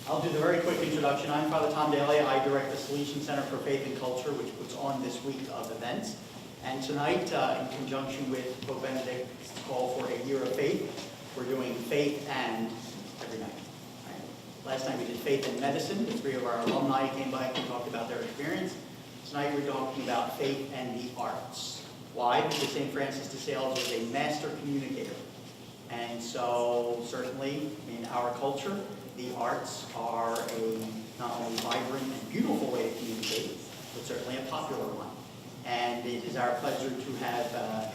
I'll do the very quick introduction. I'm Father Tom Daly. I direct the Salesian Center for Faith and Culture, which puts on this week of events. And tonight, in conjunction with Pope Benedict's call for a year of faith, we're doing faith and every night. Right? Last night we did faith and medicine. The three of our alumni came by and talked about their experience. Tonight we're talking about faith and the arts. Why? Because St. Francis de Sales was a master communicator. And so certainly in our culture, the arts are a not only vibrant and beautiful way to communicate, but certainly a popular one. And it is our pleasure to have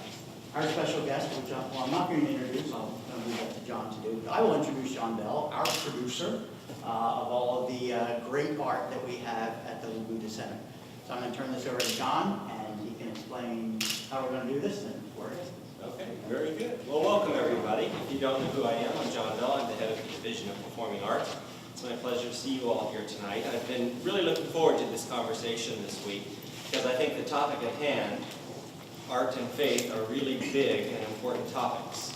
our special guest, which I'm not going to introduce, I'll leave that to John to do. But I will introduce John Bell, our producer of all of the great art that we have at the Labuda Center. So I'm going to turn this over to John, and he can explain how we're going to do this and where it is. Okay, very good. Well, welcome everybody. If you don't know who I am, I'm John Bell. I'm the head of the Division of Performing Arts. It's my pleasure to see you all here tonight. I've been really looking forward to this conversation this week because I think the topic at hand, art and faith, are really big and important topics.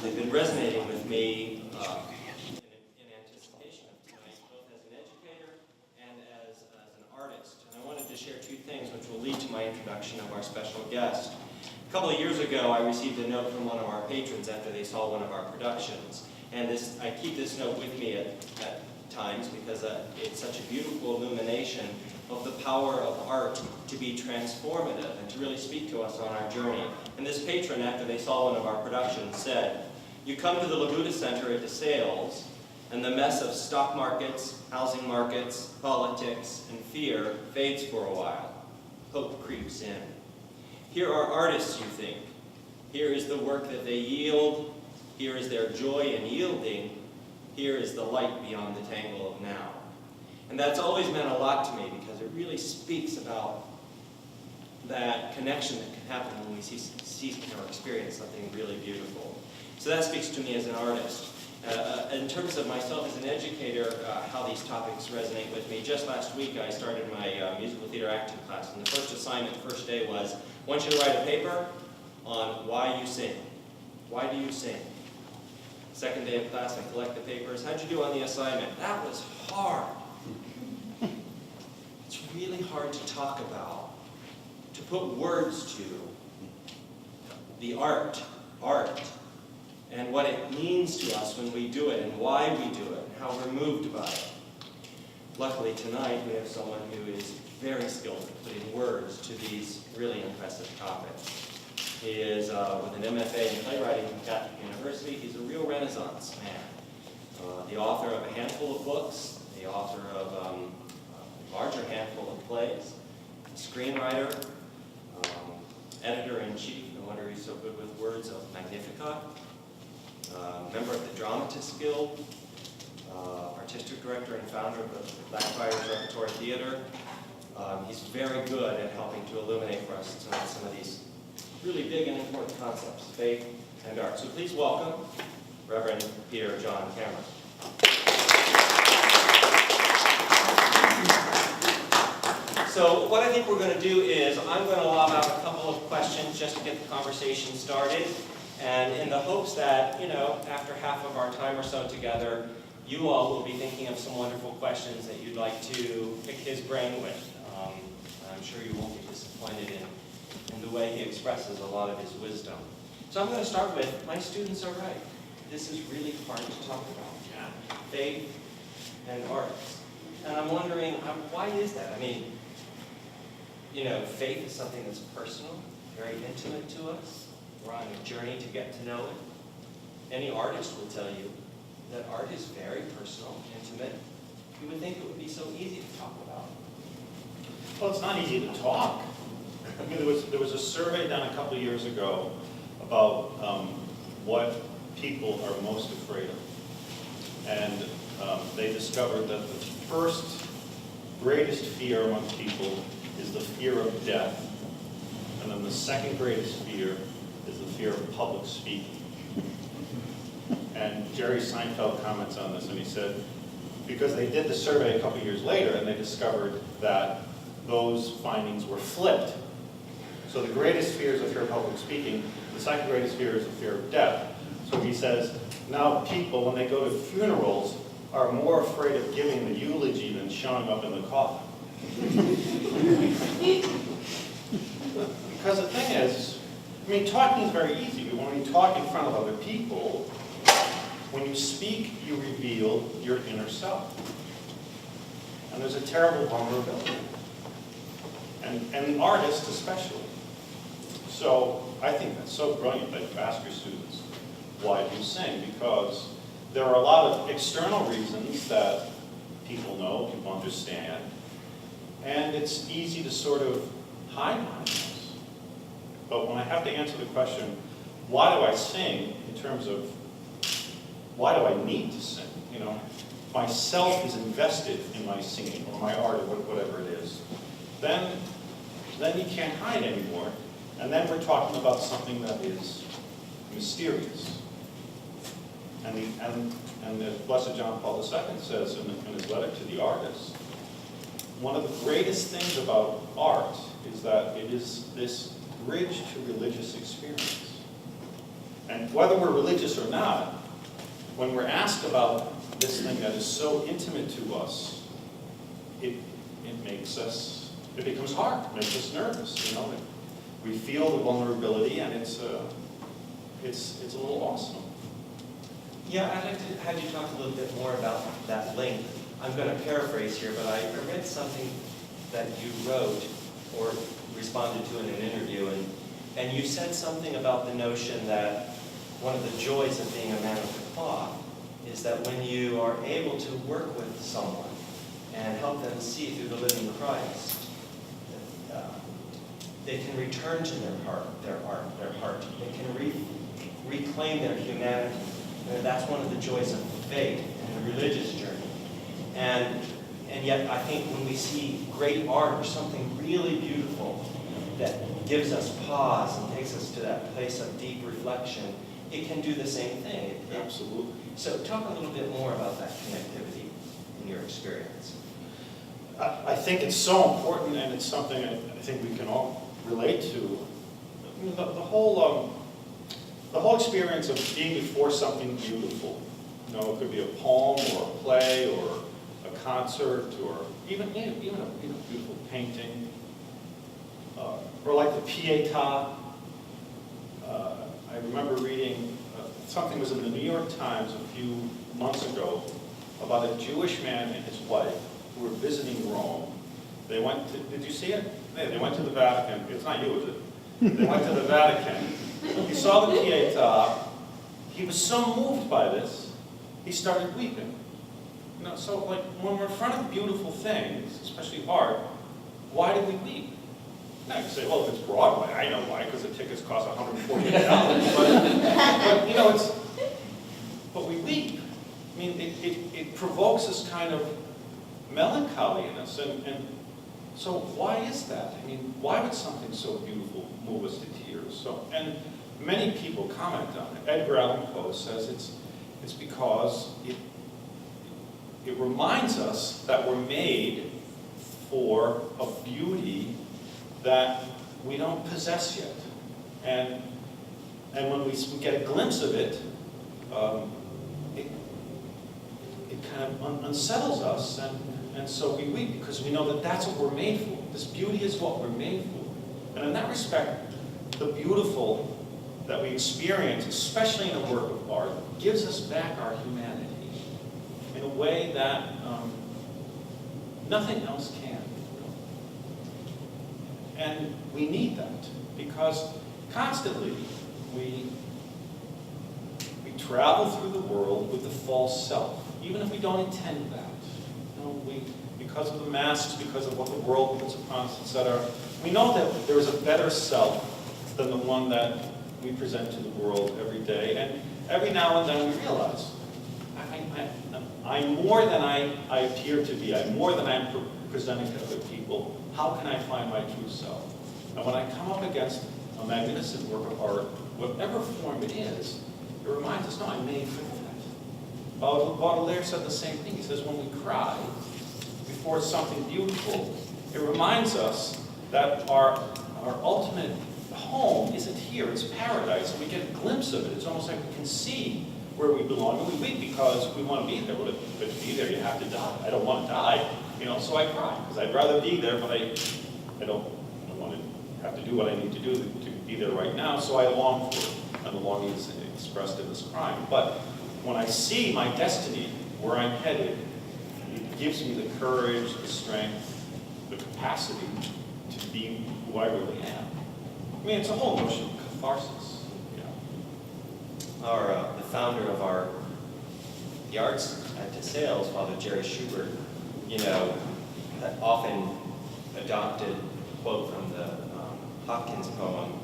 They've been resonating with me in anticipation of tonight, both as an educator and as an artist. And I wanted to share two things which will lead to my introduction of our special guest. A couple of years ago, I received a note from one of our patrons after they saw one of our productions. And I keep this note with me at times because it's such a beautiful illumination of the power of art to be transformative and to really speak to us on our journey. And this patron, after they saw one of our productions, said, "You come to the Labuda Center at DeSales, and the mess of stock markets, housing markets, politics, and fear fades for a while. Hope creeps in. Here are artists, you think. Here is the work that they yield. Here is their joy in yielding. Here is the light beyond the tangle of now." And that's always meant a lot to me because it really speaks about that connection that can happen when we see or experience something really beautiful. So that speaks to me as an artist. In terms of myself as an educator, how these topics resonate with me, just last week I started my musical theater acting class, and the first assignment, first day was, I want you to write a paper on why you sing. Why do you sing? Second day of class, I collect the papers. How'd you do on the assignment? That was hard. It's really hard to talk about, to put words to the art, and what it means to us when we do it, and why we do it, and how we're moved by it. Luckily tonight we have someone who is very skilled at putting words to these really impressive topics. He is with an MFA in playwriting from Catholic University. He's a real Renaissance man. The author of a handful of books, the author of a larger handful of plays, screenwriter, editor-in-chief, no wonder he's so good with words, of Magnificat, member of the Dramatists Guild, artistic director and founder of the Blackfriars Repertory Theater. He's very good at helping to illuminate for us tonight some of these really big and important concepts, faith and art. So please welcome Reverend Peter John Cameron. So what I think we're going to do is I'm going to lob out a couple of questions just to get the conversation started, and in the hopes that, after half of our time or so together, you all will be thinking of some wonderful questions that you'd like to pick his brain with. I'm sure you won't be disappointed in the way he expresses a lot of his wisdom. So I'm going to start with, my students are right. This is really hard to talk about. Faith and arts. And I'm wondering, why is that? I mean, faith is something that's personal, very intimate to us. We're on a journey to get to know it. Any artist will tell you that art is very personal, intimate. You would think it would be so easy to talk about. Well, it's not easy to talk. I mean, there was a survey done a couple of years ago about what people are most afraid of. And they discovered that the first greatest fear among people is the fear of death. And then the second greatest fear is the fear of public speaking. And Jerry Seinfeld comments on this, and he said, because they did the survey a couple years later, and they discovered that those findings were flipped. So the greatest fear is the fear of public speaking. The second greatest fear is the fear of death. So he says, now people, when they go to funerals, are more afraid of giving the eulogy than showing up in the coffin. Because the thing is, I mean, talking is very easy, but when you talk in front of other people, when you speak, you reveal your inner self. And there's a terrible vulnerability. And the artist especially. So I think that's so brilliant that you ask your students, why do you sing? Because there are a lot of external reasons that people know, people understand, and it's easy to sort of hide behind those. But when I have to answer the question, why do I sing, in terms of why do I need to sing? You know, myself is invested in my singing or my art or whatever it is. Then you can't hide anymore. And then we're talking about something that is mysterious. And the Blessed John Paul II says in his letter to the artists, one of the greatest things about art is that it is this bridge to religious experience. And whether we're religious or not, when we're asked about this thing that is so intimate to us, it becomes hard, it makes us nervous, you know. We feel the vulnerability, and it's a little awesome. Yeah, I'd like to have you talk a little bit more about that link. I'm going to paraphrase here, but I read something that you wrote or responded to in an interview, and you said something about the notion that one of the joys of being a man of the cloth is that when you are able to work with someone and help them see through the living Christ, they can return to their heart. They can reclaim their humanity. And that's one of the joys of faith and the religious journey. And yet I think when we see great art or something really beautiful that gives us pause and takes us to that place of deep reflection, it can do the same thing. Absolutely. So talk a little bit more about that connectivity in your experience. I think it's so important, and it's something I think we can all relate to. I mean, the whole experience of being before something beautiful. You know, it could be a poem or a play or a concert or even a beautiful painting. Or like the Pietà. I remember reading something was in the New York Times a few months ago about a Jewish man and his wife who were visiting Rome. They went to, did you see it? They went to the Vatican. It's not you, is it? They went to the Vatican. He saw the Pietà. He was so moved by this, he started weeping. You know, so like when we're in front of beautiful things, especially art, why do we weep? Now you say, well, if it's Broadway, I know why, because the tickets cost $148. but you know, but we weep. I mean, it provokes this kind of melancholy in us, and so why is that? I mean, why would something so beautiful move us to tears? So, and many people comment on it. Edgar Allan Poe says it's because it reminds us that we're made for a beauty that we don't possess yet. And when we get a glimpse of it, it kind of unsettles us, and so we weep because we know that that's what we're made for. This beauty is what we're made for. And in that respect, the beautiful that we experience, especially in a work of art, gives us back our humanity in a way that nothing else can. And we need that because constantly we travel through the world with the false self, even if we don't intend that. You know, because of the masks, because of what the world puts upon us, etc., we know that there is a better self than the one that we present to the world every day. And every now and then we realize, I'm more than I appear to be. I'm more than I'm presenting to other people. How can I find my true self? And when I come up against a magnificent work of art, whatever form it is, it reminds us, no, I'm made for that. Baudelaire said the same thing. He says, when we cry before something beautiful, it reminds us that our ultimate home isn't here, it's paradise. And we get a glimpse of it. It's almost like we can see where we belong, and we weep because we want to be there, but to be there, you have to die. I don't want to die, so I cry, because I'd rather be there, but I don't want to have to do what I need to do to be there right now, so I long for it, and the longing is expressed in this crime. But when I see my destiny, where I'm headed, it gives me the courage, the strength, the capacity to be who I really am. I mean, it's a whole notion of catharsis. The founder of the Arts at DeSales, Father Jerry Schubert, had often adopted a quote from the Hopkins poem,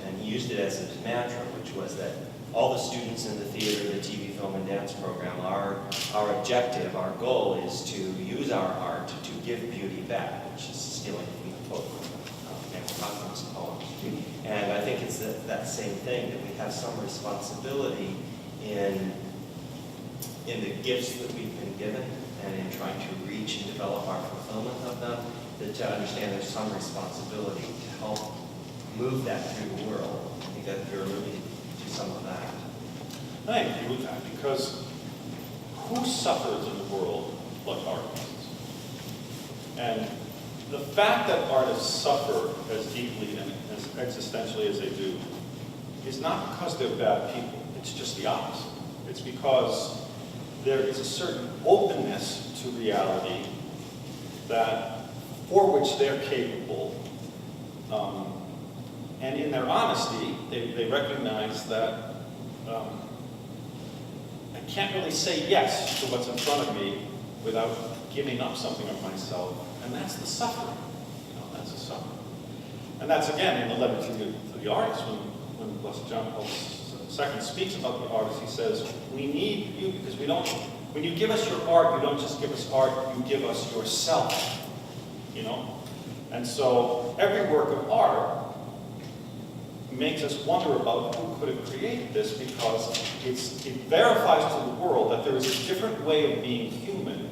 and he used it as his mantra, which was that all the students in the theater, the TV, film, and dance program, our objective, our goal is to use our art to give beauty back, which is stealing from the quote from Nancy Hopkins' poem. And I think it's that same thing, that we have some responsibility in the gifts that we've been given and in trying to reach and develop our fulfillment of them, that to understand there's some responsibility to help move that through the world. I think that you're alluding to some of that. I agree with that, because who suffers in the world like artists? And the fact that artists suffer as deeply and as existentially as they do is not because they're bad people. It's just the opposite. It's because there is a certain openness to reality for which they're capable. And in their honesty, they recognize that I can't really say yes to what's in front of me without giving up something of myself. And that's the suffering. That's the suffering. And that's, again, in the letter to the artist, when Blessed John Paul II speaks about the artist, he says, we need you because when you give us your art, you don't just give us art, you give us yourself. And so every work of art makes us wonder about who could have created this, because it verifies to the world that there is a different way of being human.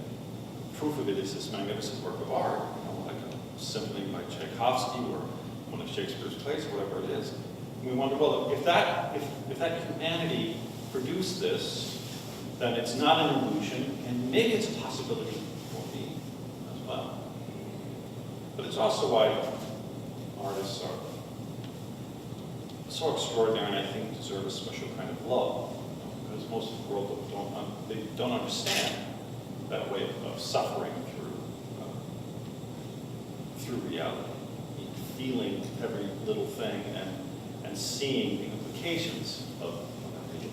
Proof of it is this magnificent work of art, like a symphony by Tchaikovsky or one of Shakespeare's plays, or whatever it is. And we wonder, well, if that humanity produced this, then it's not an illusion, and maybe it's a possibility for me as well. But it's also why artists are so extraordinary, and I think deserve a special kind of love, because most of the world don't understand that way of suffering through reality, feeling every little thing and seeing the implications of everything.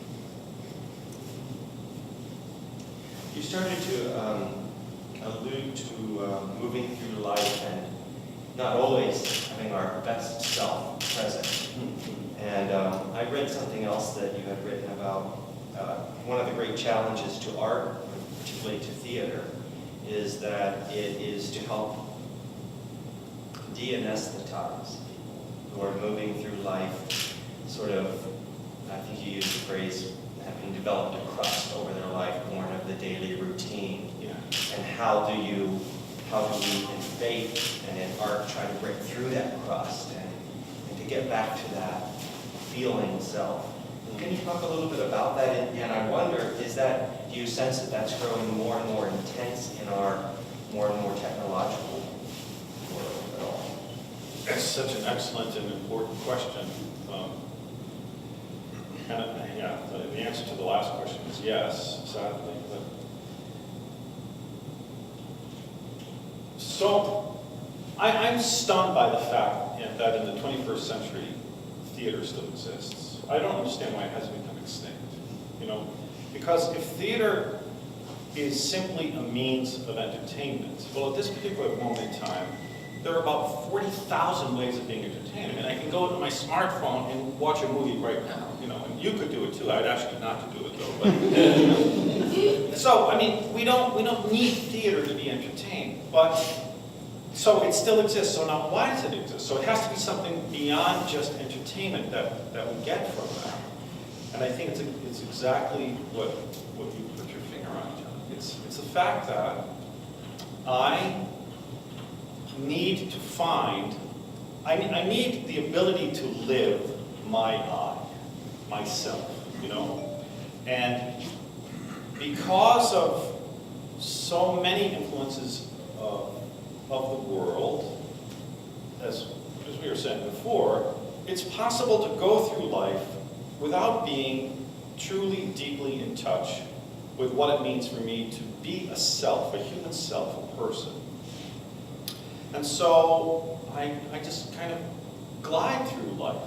You started to allude to moving through life and not always having our best self present. And I read something else that you had written about one of the great challenges to art, particularly to theater, is that it is to help de-anesthetize people who are moving through life sort of, I think you used the phrase, having developed a crust over their life, born of the daily routine. Yeah. And how do we in faith and in art try to break through that crust and to get back to that feeling self? Can you talk a little bit about that? And I wonder, do you sense that that's growing more and more intense in our more and more technological world at all? That's such an excellent and important question. The answer to the last question is yes, sadly. So I'm stunned by the fact that in the 21st century, theater still exists. I don't understand why it hasn't become extinct. Because if theater is simply a means of entertainment, well, at this particular moment in time, there are about 40,000 ways of being entertained. I mean, I can go to my smartphone and watch a movie right now, and you could do it too. I'd ask you not to do it though. But, so, I mean, we don't need theater to be entertained, but so it still exists. So now, why does it exist? So it has to be something beyond just entertainment that we get from that. And I think it's exactly what you put your finger on, John. It's the fact that I need to find, I need the ability to live my I, myself, And because of so many influences of the world, as we were saying before, it's possible to go through life without being truly, deeply in touch with what it means for me to be a self, a human self, a person. And so I just kind of glide through life.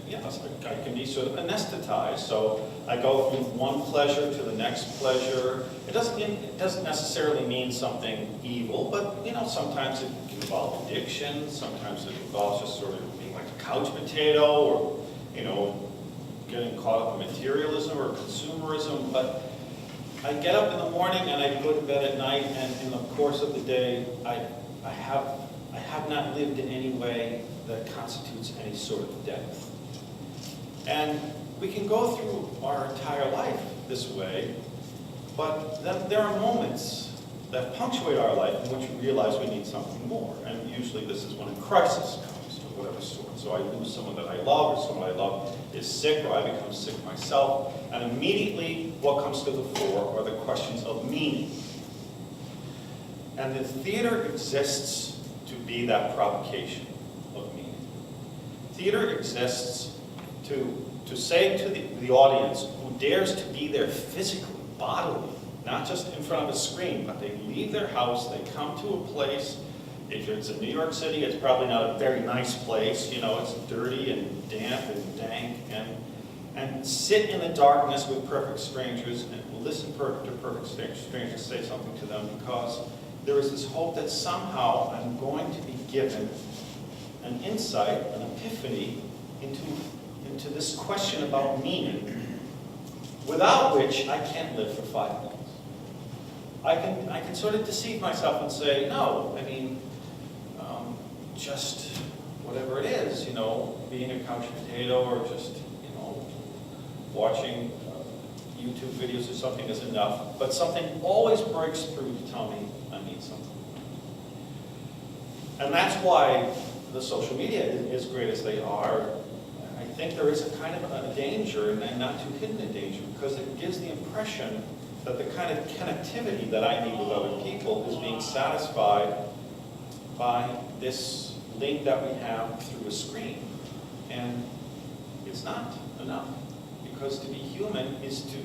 Yes, I can be sort of anesthetized, so I go from one pleasure to the next pleasure. It doesn't necessarily mean something evil, but sometimes it can involve addiction, sometimes it involves just sort of being like a couch potato, or getting caught up in materialism or consumerism. But I get up in the morning and I go to bed at night, and in the course of the day, I have not lived in any way that constitutes any sort of depth. And we can go through our entire life this way, but then there are moments that punctuate our life in which we realize we need something more. And usually this is when a crisis comes of whatever sort. So I lose someone that I love, or someone I love is sick, or I become sick myself. And immediately what comes to the fore are the questions of meaning. And the theater exists to be that provocation of meaning. Theater exists to say to the audience who dares to be there physically, bodily, not just in front of a screen, but they leave their house, they come to a place. If it's in New York City, it's probably not a very nice place. It's dirty and damp and dank. And sit in the darkness with perfect strangers and listen to perfect strangers say something to them, because there is this hope that somehow I'm going to be given an insight, an epiphany into this question about meaning, without which I can't live for 5 minutes. I can sort of deceive myself and say, no, just whatever it is, being a couch potato, or just, watching YouTube videos or something is enough. But something always breaks through to tell me I need something. And that's why the social media, as great as they are, I think there is a kind of a danger, and not too hidden a danger, because it gives the impression that the kind of connectivity that I need with other people is being satisfied by this link that we have through a screen. And it's not enough, because to be human is to...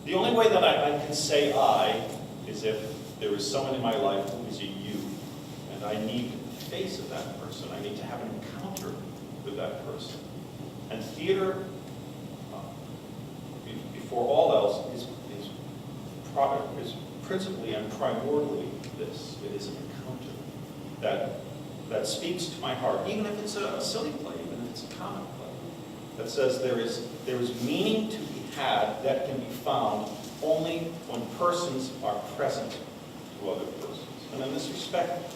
The only way that I can say I is if there is someone in my life who is a you, and I need the face of that person. I need to have an encounter with that person. And theater, before all else, is principally and primordially this. It is an encounter that speaks to my heart, even if it's a silly play, even if it's a comic play, that says there is meaning to be had that can be found only when persons are present to other persons. And in this respect,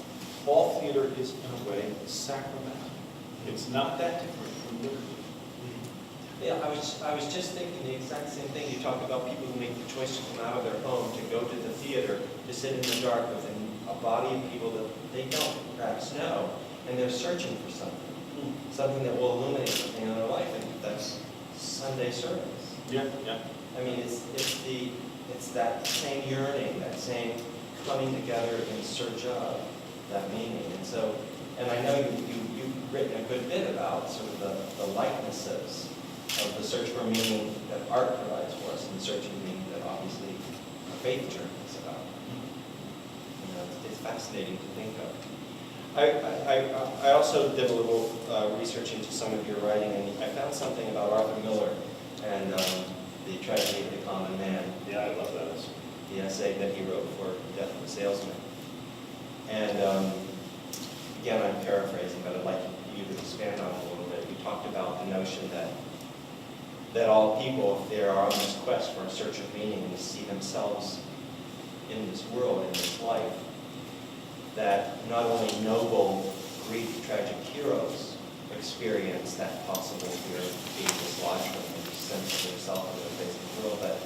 all theater is, in a way, sacramental. It's not that different from liturgy. Yeah, I was just thinking the exact same thing. You talk about people who make the choice to come out of their home, to go to the theater, to sit in the dark with a body of people that they don't perhaps know, and they're searching for something that will illuminate something in their life, and that's Sunday service. Yeah, yeah. It's that same yearning, that same coming together in search of that meaning. And I know you've written a good bit about sort of the likenesses of the search for meaning that art provides for us, and the search for meaning that obviously a faith journey is about. It's fascinating to think of. I also did a little research into some of your writing, and I found something about Arthur Miller and the tragedy of the common man. Yeah, I love that. The essay that he wrote for Death of a Salesman. And again, I'm paraphrasing, but I'd like you to expand on it a little bit. You talked about the notion that all people, if they are on this quest for a search of meaning and see themselves in this world, in this life, that not only noble Greek tragic heroes experience that possible fear of being dislodged from the sense of their self and their face of the world, but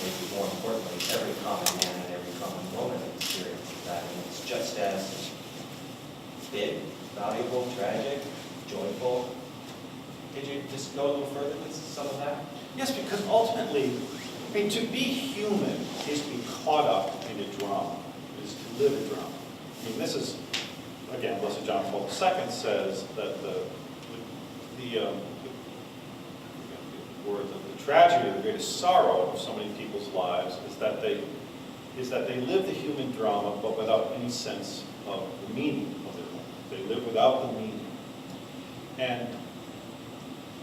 maybe more importantly, every common man and every common woman experiences that, and it's just as big, valuable, tragic, joyful, Could you just go a little further with some of that? Yes, because ultimately, I mean, to be human is to be caught up in a drama, is to live a drama. I mean, this is, again, Blessed John Paul II says that the tragedy or the greatest sorrow of so many people's lives is that they live the human drama, but without any sense of the meaning of their life. They live without the meaning. And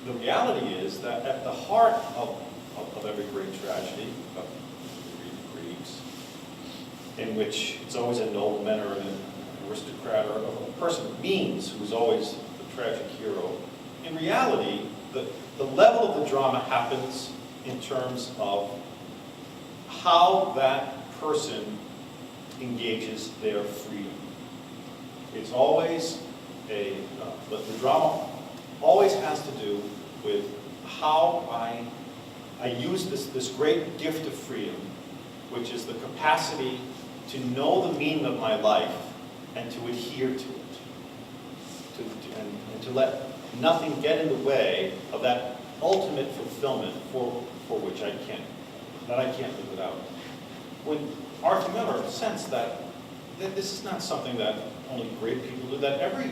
the reality is that at the heart of every great tragedy, of the Greeks, in which it's always a nobleman or an aristocrat or a person of means who's always the tragic hero, in reality, the level of the drama happens in terms of how that person engages their freedom. It's always the drama always has to do with how I use this great gift of freedom, which is the capacity to know the meaning of my life and to adhere to it, and to let nothing get in the way of that ultimate fulfillment for which I can't live without. When Arthur Miller sensed that this is not something that only great people do, that every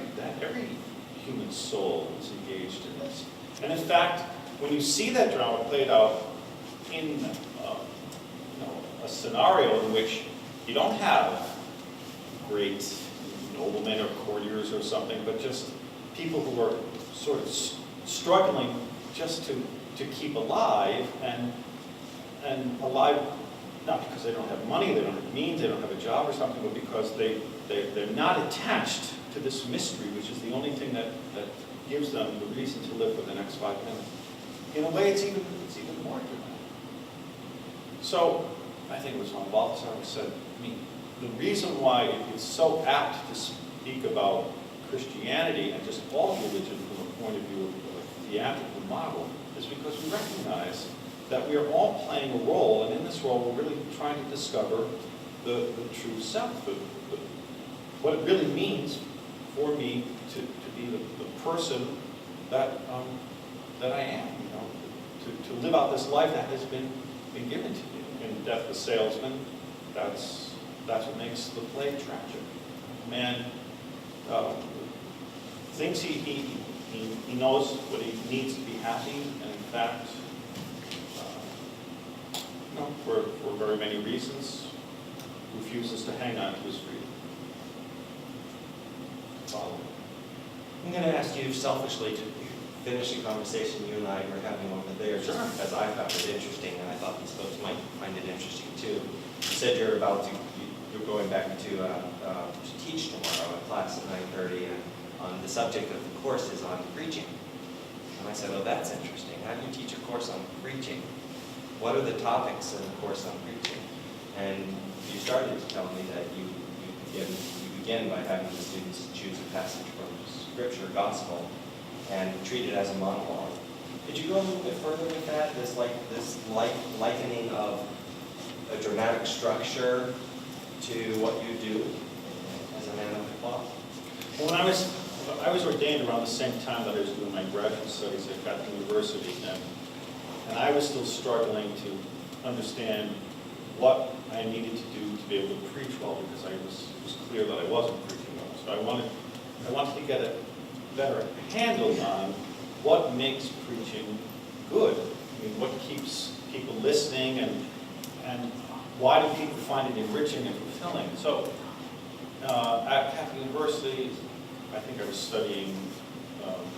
human soul is engaged in this. And in fact, when you see that drama played out in a scenario in which you don't have great noblemen or courtiers or something, but just people who are sort of struggling just to keep alive, and alive not because they don't have money, they don't have means, they don't have a job or something, but because they're not attached to this mystery, which is the only thing that gives them the reason to live for the next 5 minutes. In a way, it's even more dramatic. So, I think it was von Balthasar who said, I mean, the reason why it's so apt to speak about Christianity and just all religion from a point of view of a theatrical model is because we recognize that we are all playing a role, and in this role we're really trying to discover the true self, what it really means for me to be the person that I am, to live out this life that has been given to me. In Death the Salesman, that's what makes the play tragic. A man thinks he knows what he needs to be happy, and in fact, for very many reasons, refuses to hang on to his freedom. Follow. I'm going to ask you selfishly to finish a conversation you and I were having over there, just Sure. because I found it interesting, and I thought these folks might find it interesting too. You said you're going back to teach tomorrow, a class at 9:30, and on the subject of the course is on preaching. And I said, oh, that's interesting. How do you teach a course on preaching? What are the topics in the course on preaching? And you started to tell me that you begin by having the students choose a passage from Scripture, Gospel, and treat it as a monologue. Could you go a little bit further with that? This likening of a dramatic structure to what you do as a man of the cloth? Well, when I was ordained around the same time that I was doing my graduate studies at Catholic University, and I was still struggling to understand what I needed to do to be able to preach well, because it was clear that I wasn't preaching well. So I wanted to get a better handle on what makes preaching good. I mean, what keeps people listening, and why do people find it enriching and fulfilling? So at Catholic University, I think I was studying,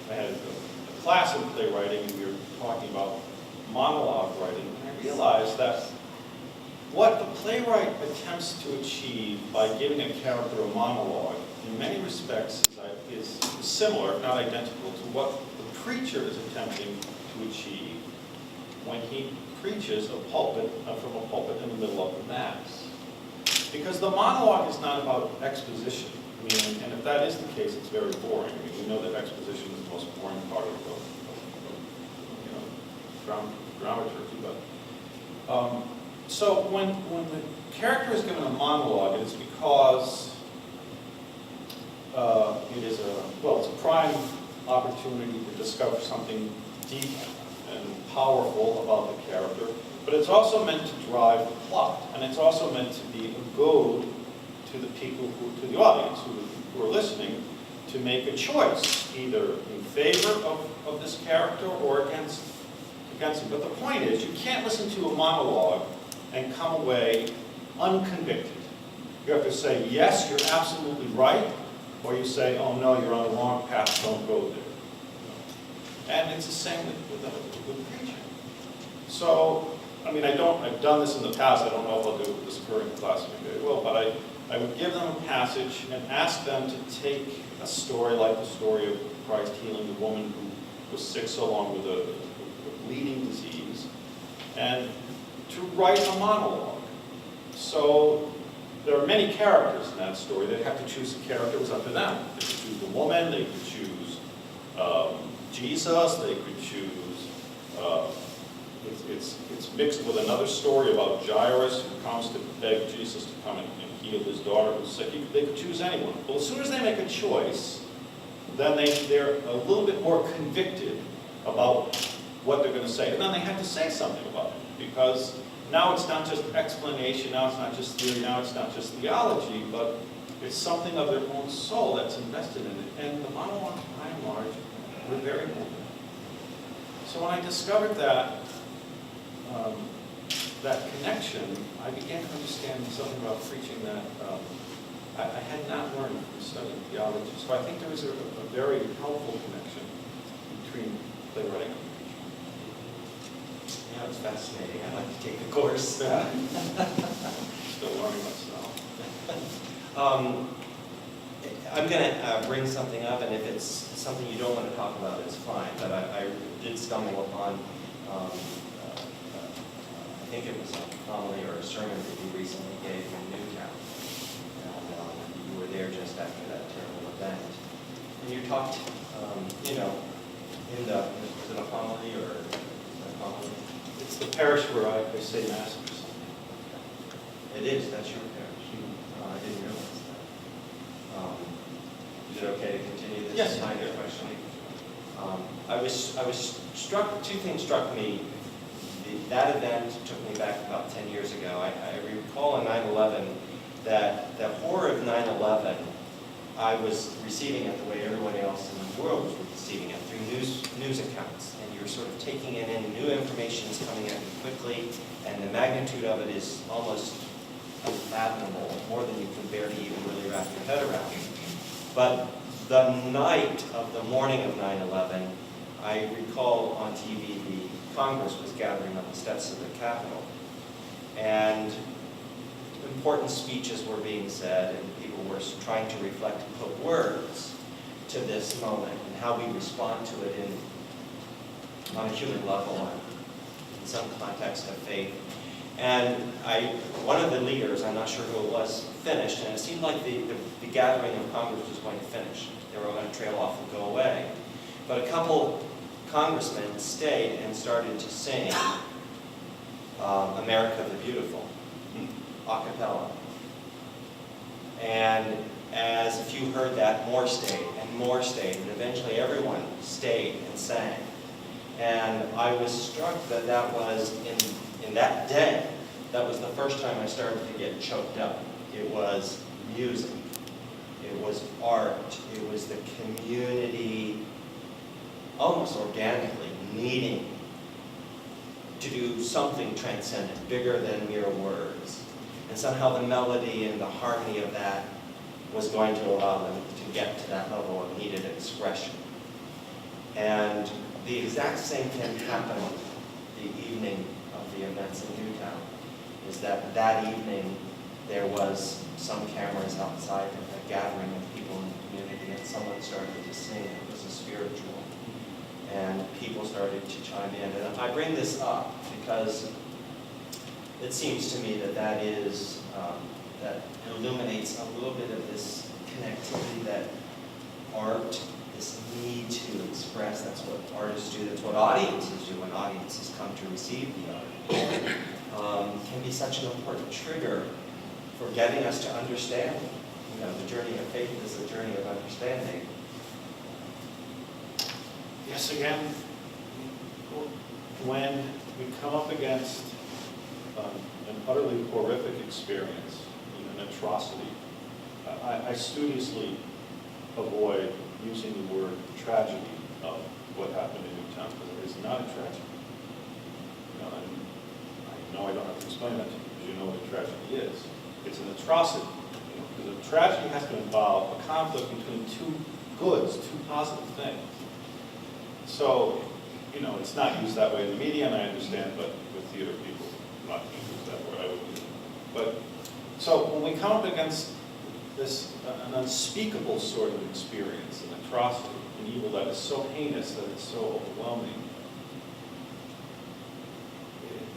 I had a class in playwriting, and we were talking about monologue writing, and I realized that what the playwright attempts to achieve by giving a character a monologue, in many respects, is similar, if not identical, to what the preacher is attempting to achieve when he preaches from a pulpit in the middle of the Mass. Because the monologue is not about exposition. I mean, and if that is the case, it's very boring. I mean, we know that exposition is the most boring part of dramaturgy. But so when the character is given a monologue, it is because it's a prime opportunity to discover something deep and powerful about the character, but it's also meant to drive the plot, and it's also meant to be a goad to the people, to the audience who are listening, to make a choice, either in favor of this character or against him. But the point is, you can't listen to a monologue and come away unconvicted. You have to say, yes, you're absolutely right, or you say, oh no, you're on the wrong path, don't go there. And it's the same with preaching. So, I mean, I've done this in the past, I don't know if I'll do it with this current class very well, but I would give them a passage and ask them to take a story like the story of Christ healing the woman who was sick so long with a bleeding disease, and to write a monologue. So there are many characters in that story. They'd have to choose a character. It was up to them. They could choose the woman, they could choose Jesus, they could choose, it's mixed with another story about Jairus who comes to beg Jesus to come and heal his daughter who's sick. They could choose anyone. Well, as soon as they make a choice, then they're a little bit more convicted about what they're going to say. And then they have to say something about it, because now it's not just explanation, now it's not just theory, now it's not just theology, but it's something of their own soul that's invested in it. And the monologues, by and large, were very moving. So when I discovered that connection, I began to understand something about preaching that I had not learned from studying theology. So I think there is a very helpful connection between playwriting and preaching. Yeah, it's fascinating. I'd like to take the course. Still learning myself. I'm going to bring something up, and if it's something you don't want to talk about, it's fine. But I did stumble upon, I think it was a homily or a sermon that you recently gave in Newtown. And you were there just after that terrible event. And you talked, in was it a homily or a homily? It's the parish where I say Mass or something. It is, that's your parish. I didn't realize that. Is it okay to continue this? Yes. Line of questioning? I was struck, two things struck me. That event took me back about 10 years ago. I recall on 9/11 that the horror of 9/11, I was receiving it the way everyone else in the world was receiving it, through news accounts. And you're sort of taking it in, new information is coming at you quickly, and the magnitude of it is almost unfathomable, more than you can barely even really wrap your head around. But the night of the morning of 9/11, I recall on TV the Congress was gathering on the steps of the Capitol, and important speeches were being said, and people were trying to reflect and put words to this moment and how we respond to it on a human level, in some context of faith. And one of the leaders, I'm not sure who it was, finished, and it seemed like the gathering of Congress was going to finish. They were going to trail off and go away. But a couple congressmen stayed and started to sing America the Beautiful, a cappella. And as a few heard that, more stayed, and eventually everyone stayed and sang. And I was struck that that was, in that day, that was the first time I started to get choked up. It was music, it was art, it was the community almost organically needing to do something transcendent, bigger than mere words. And somehow the melody and the harmony of that was going to allow them to get to that level of needed expression. And the exact same thing happened the evening of the events in Newtown, is that evening there was some cameras outside a gathering of people in the community, and someone started to sing. It was a spiritual. And people started to chime in. And I bring this up because it seems to me that that illuminates a little bit of this connectivity that art, this need to express, that's what artists do, that's what audiences do when audiences come to receive the art, can be such an important trigger for getting us to understand. The journey of faith is a journey of understanding. yes, again, when we come up against an utterly horrific experience, an atrocity, I studiously avoid using the word tragedy of what happened in Newtown, because it is not a tragedy. And I know I don't have to explain that to you, because you know what a tragedy is. It's an atrocity. Because a tragedy has to involve a conflict between two goods, two positive things. So, it's not used that way in the media, and I understand, but with theater people, not to use that word, I wouldn't use it. But, so when we come up against this, an unspeakable sort of experience, an atrocity, an evil that is so heinous, that it's so overwhelming,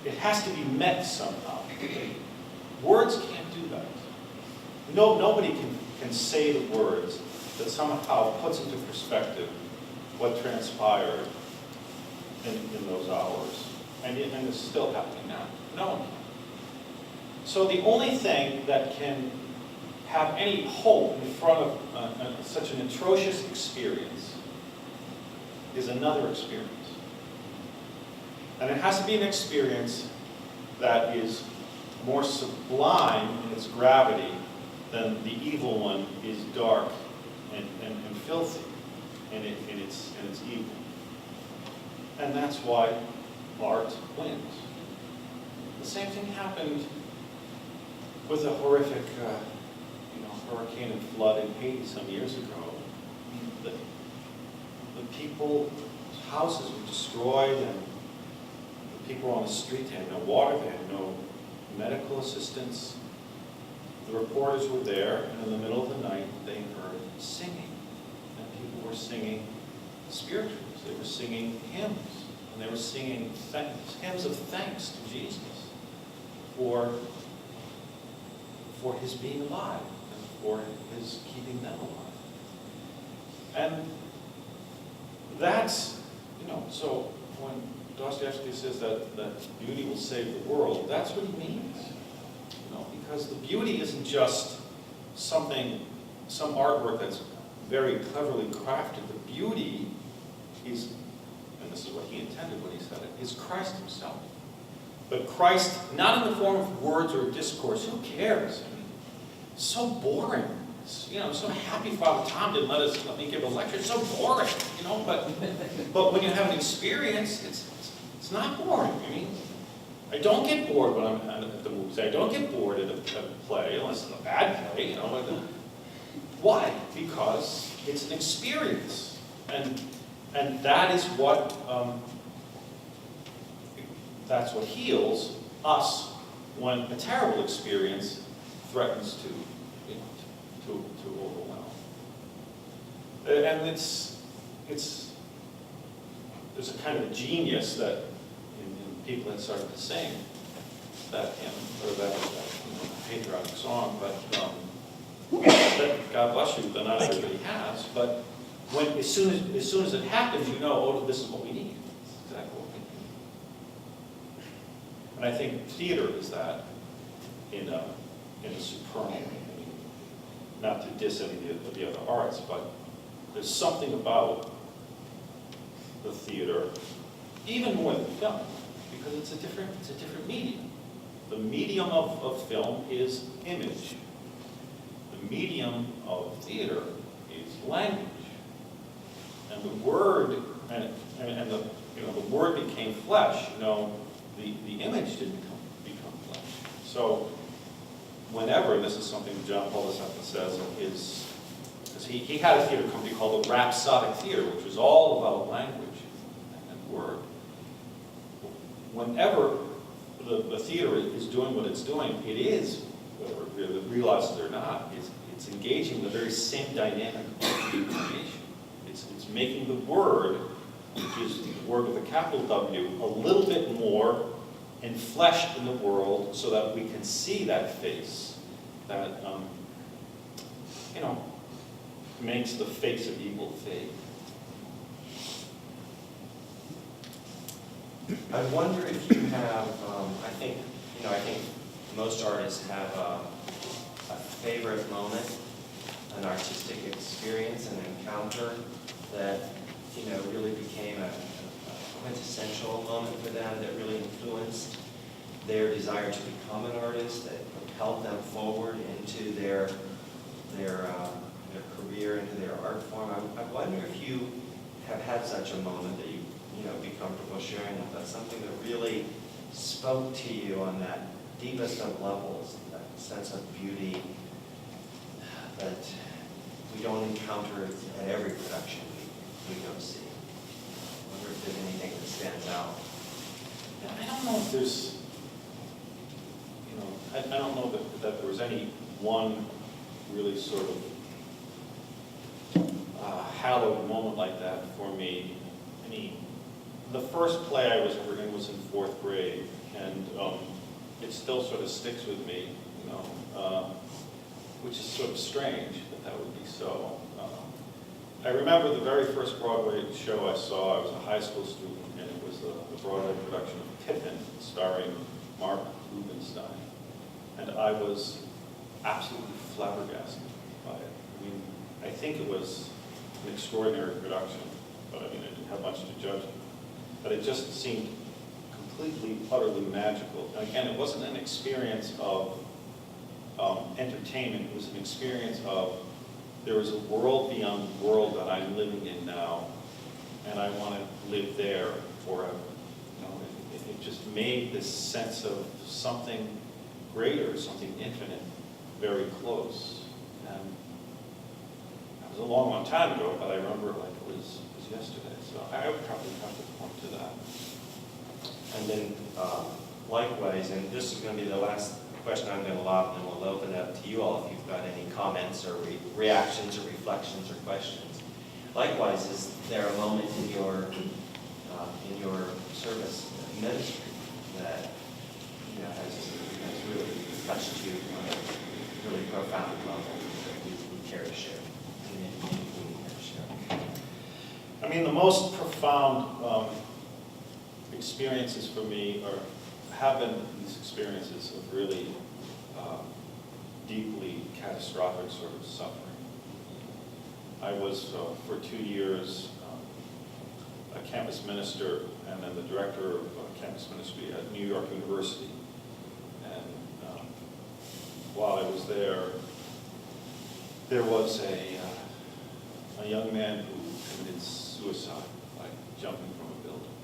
it has to be met somehow. Words can't do that. Nobody can say the words that somehow puts into perspective what transpired in those hours, and it's still happening now. No one can. So the only thing that can have any hope in front of such an atrocious experience is another experience. And it has to be an experience that is more sublime in its gravity than the evil one is dark and filthy in its evil. And that's why art wins. The same thing happened with a horrific hurricane and flood in Haiti some years ago. The people's houses were destroyed, and the people on the street, they had no water, they had no medical assistance. The reporters were there, and in the middle of the night, they heard singing. And people were singing spirituals. They were singing hymns. And they were singing hymns of thanks to Jesus for his being alive and for his keeping them alive. And that's, so when Dostoevsky says that beauty will save the world, that's what he means. Because the beauty isn't just some artwork that's very cleverly crafted. The beauty is, and this is what he intended when he said it, is Christ himself. But Christ, not in the form of words or discourse, who cares? I mean, it's so boring. I'm so happy Father Tom didn't let me give a lecture. It's so boring, but when you have an experience, it's not boring. I mean, I don't get bored when I'm at the movies. I don't get bored at a play, unless it's a bad play, Why? Because it's an experience. And that is what that's what heals us when a terrible experience threatens to overwhelm. And there's a kind of genius that in people that started to sing that hymn, or that patriotic song, but that, God bless you, that not everybody has, but as soon as it happens, this is what we need. It's exactly what we need. And I think theater is that in a supreme way. Not to diss any of the other arts, but there's something about the theater, even more than film, because it's a different medium. The medium of film is image. The medium of theater is language. And the word and the word became flesh. The image didn't become flesh. So whenever, and this is something John Paul II says in his, because he had a theater company called the Rhapsodic Theater, which was all about language and word. Whenever the theater is doing what it's doing, it is, whether it realizes it or not, it's engaging the very same dynamic of the incarnation. It's making the word, which is the word with a capital W, a little bit more enfleshed in the world so that we can see that face that, makes the face of evil fade. I wonder if you have, I think most artists have a favorite moment, an artistic experience, an encounter that really became a quintessential moment for them that really influenced their desire to become an artist, that propelled them forward into their career, into their art form. I wonder if you have had such a moment that you be comfortable sharing with us, something that really spoke to you on that deepest of levels, that sense of beauty that we don't encounter at every production we go see. I wonder if there's anything that stands out. I don't know if there's, I don't know that there was any one really sort of hallowed moment like that for me. The first play I was ever in was in 4th grade, and it still sort of sticks with me, which is sort of strange that would be so. I remember the very first Broadway show I saw. I was a high school student, and it was the Broadway production of Pippin, starring Mark Rubinstein. And I was absolutely flabbergasted by it. I think it was an extraordinary production, but I didn't have much to judge it. But it just seemed completely, utterly magical. And again, it wasn't an experience of entertainment. It was an experience of, there is a world beyond the world that I'm living in now, and I want to live there forever. It just made this sense of something greater, something infinite, very close. And that was a long, long time ago, but I remember it like it was yesterday. So I would probably have to point to that. And then likewise, and this is going to be the last question I'm going to lob, and we'll open it up to you all if you've got any comments or reactions or reflections or questions. Likewise, is there a moment in your service ministry that has really touched you on a really profound level that you care to share? The most profound experiences for me have been these experiences of really deeply catastrophic sort of suffering. I was, for 2 years, a campus minister and then the director of campus ministry at New York University. And while I was there was a young man who committed suicide by jumping from a building.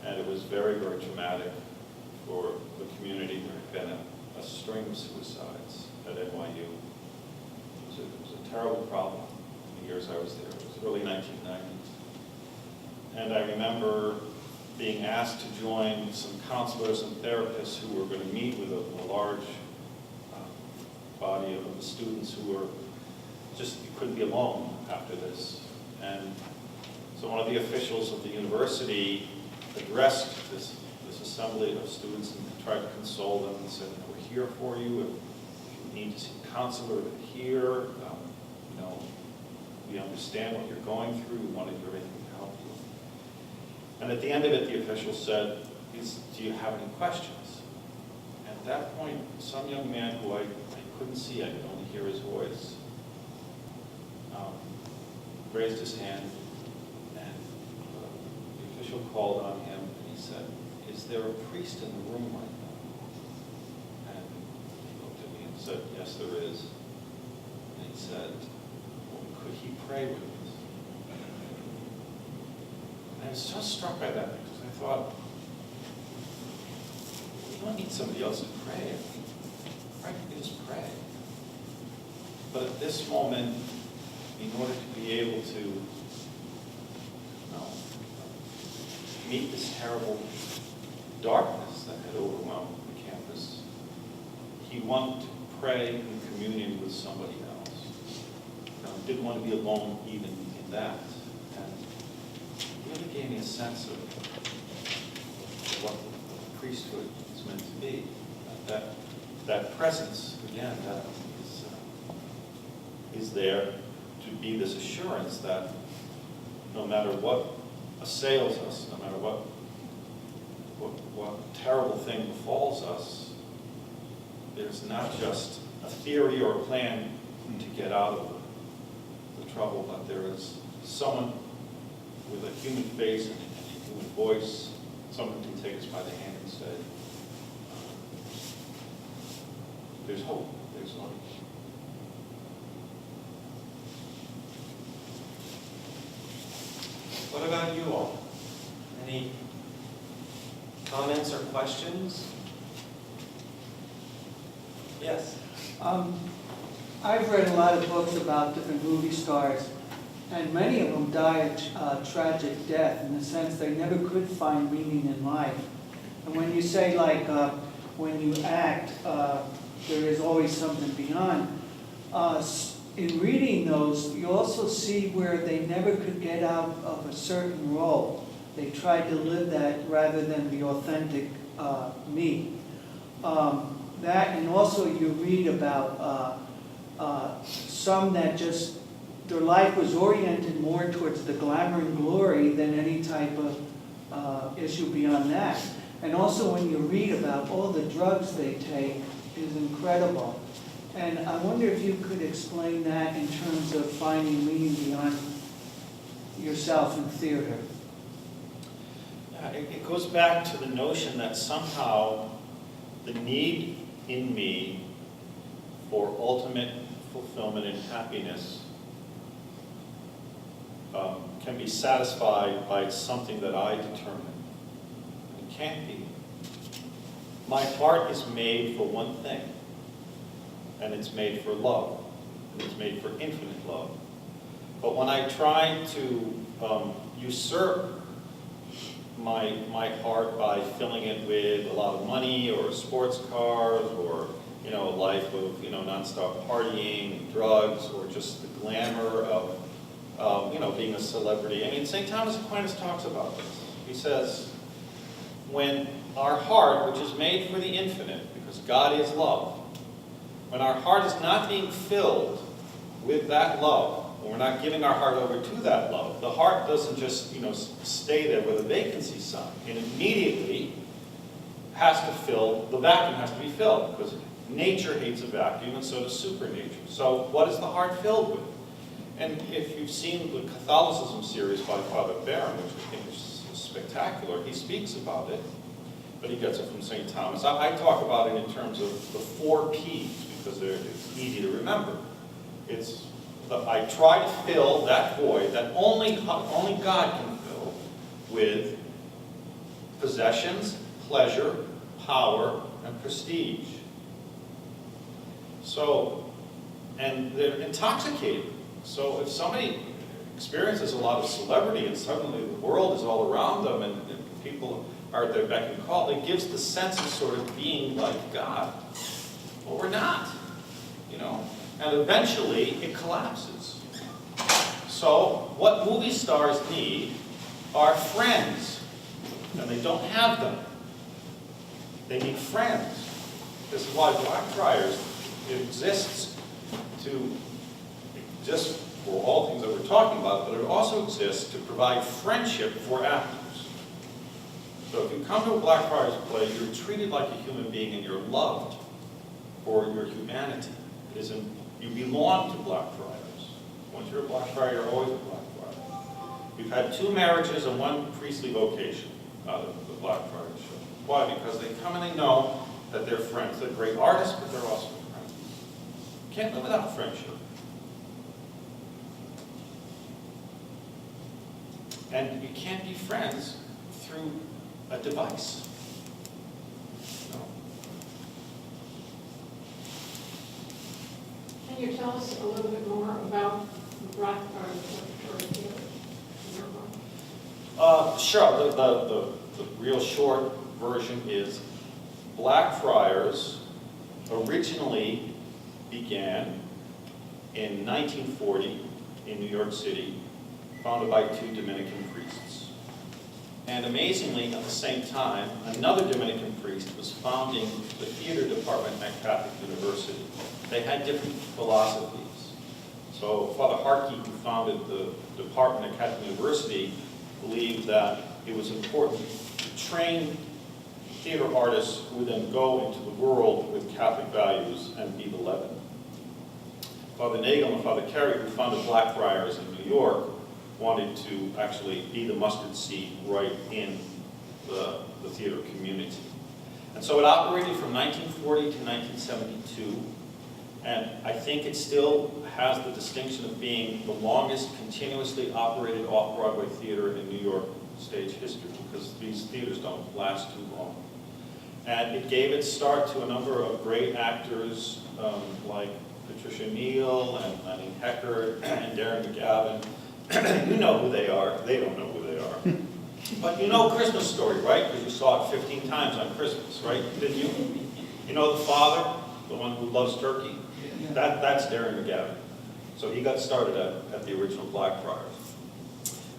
And it was very, very traumatic for the community. There had been a string of suicides at NYU. It was a terrible problem in the years I was there. It was early 1990s. And I remember being asked to join some counselors and therapists who were going to meet with a large body of the students who were just, you couldn't be alone after this. And so one of the officials of the university addressed this assembly of students and tried to console them and said, we're here for you. If you need to see a counselor, we're here. We understand what you're going through. We want to do everything to help you. And at the end of it, the official said, do you have any questions? And at that point, some young man who I couldn't see, I could only hear his voice, raised his hand, and the official called on him, and he said, is there a priest in the room right now? And he looked at me and said, yes, there is. And he said, well, could he pray with us? And I was so struck by that because I thought, you don't need somebody else to pray. Right? You can just pray. But at this moment, in order to be able to meet this terrible darkness that had overwhelmed the campus, he wanted to pray in communion with somebody else. He didn't want to be alone even in that. And it really gave me a sense of what the priesthood is meant to be. That presence, again, that is there to be this assurance that no matter what assails us, no matter what terrible thing befalls us, there's not just a theory or a plan to get out of the trouble, but there is someone with a human face and a human voice. Someone can take us by the hand and say, there's hope, there's life. What about you all? Any comments or questions? Yes? I've read a lot of books about different movie stars, and many of them die a tragic death in the sense they never could find meaning in life. And when you say, like, when you act, there is always something beyond, in reading those, you also see where they never could get out of a certain role. They tried to live that rather than the authentic me. That, and also you read about some that just, their life was oriented more towards the glamour and glory than any type of issue beyond that. And also when you read about all the drugs they take is incredible. And I wonder if you could explain that in terms of finding meaning beyond yourself in theater. It goes back to the notion that somehow the need in me for ultimate fulfillment and happiness can be satisfied by something that I determine. It can't be. My heart is made for one thing, and it's made for love, and it's made for infinite love. But when I try to usurp my heart by filling it with a lot of money or sports cars or a life of nonstop partying and drugs or just the glamour of being a celebrity. I mean, St. Thomas Aquinas talks about this. He says, when our heart, which is made for the infinite, because God is love, when our heart is not being filled with that love, when we're not giving our heart over to that love, the heart doesn't just stay there with a vacancy sign. It immediately has to fill, the vacuum has to be filled, because nature hates a vacuum, and so does supernature. So what is the heart filled with? And if you've seen the Catholicism series by Father Barron, which I think is spectacular, he speaks about it, but he gets it from St. Thomas. I talk about it in terms of the 4 Ps, because it's easy to remember. I try to fill that void that only God can fill with possessions, pleasure, power, and prestige. So, and they're intoxicated. So if somebody experiences a lot of celebrity and suddenly the world is all around them and people are at their beck and call, it gives the sense of sort of being like God. Well, we're not, and eventually it collapses. So what movie stars need are friends, and they don't have them. They need friends. This is why Blackfriars exists just for all things that we're talking about, but it also exists to provide friendship for actors. So if you come to a Blackfriars play, you're treated like a human being and you're loved for your humanity. You belong to Blackfriars. Once you're a Blackfriar, you're always a Blackfriar. We've had 2 marriages and 1 priestly vocation out of the Blackfriars show. Why? Because they come and they know that they're friends. They're great artists, but they're also friends. You can't live without friendship. And you can't be friends through a device. No. Can you tell us a little bit more about Blackfriars Theater? Sure. The real short version is Blackfriars originally began in 1940 in New York City, founded by 2 Dominican priests. And amazingly, at the same time, another Dominican priest was founding the theater department at Catholic University. They had different philosophies. So Father Hartke, who founded the department at Catholic University, believed that it was important to train theater artists who would then go into the world with Catholic values and be the leaven. Father Nagel and Father Carey, who founded Blackfriars in New York, wanted to actually be the mustard seed right in the theater community. And so it operated from 1940 to 1972, and I think it still has the distinction of being the longest continuously operated off-Broadway theater in New York stage history, because these theaters don't last too long. And it gave its start to a number of great actors like Patricia Neal and Lenny Heckert and Darren McGavin. You know who they are. They don't know who they are. But you know Christmas Story, right? Because you saw it 15 times on Christmas, right? Didn't you? You know the father, the one who loves turkey? That's Darren McGavin. So he got started at the original Blackfriars.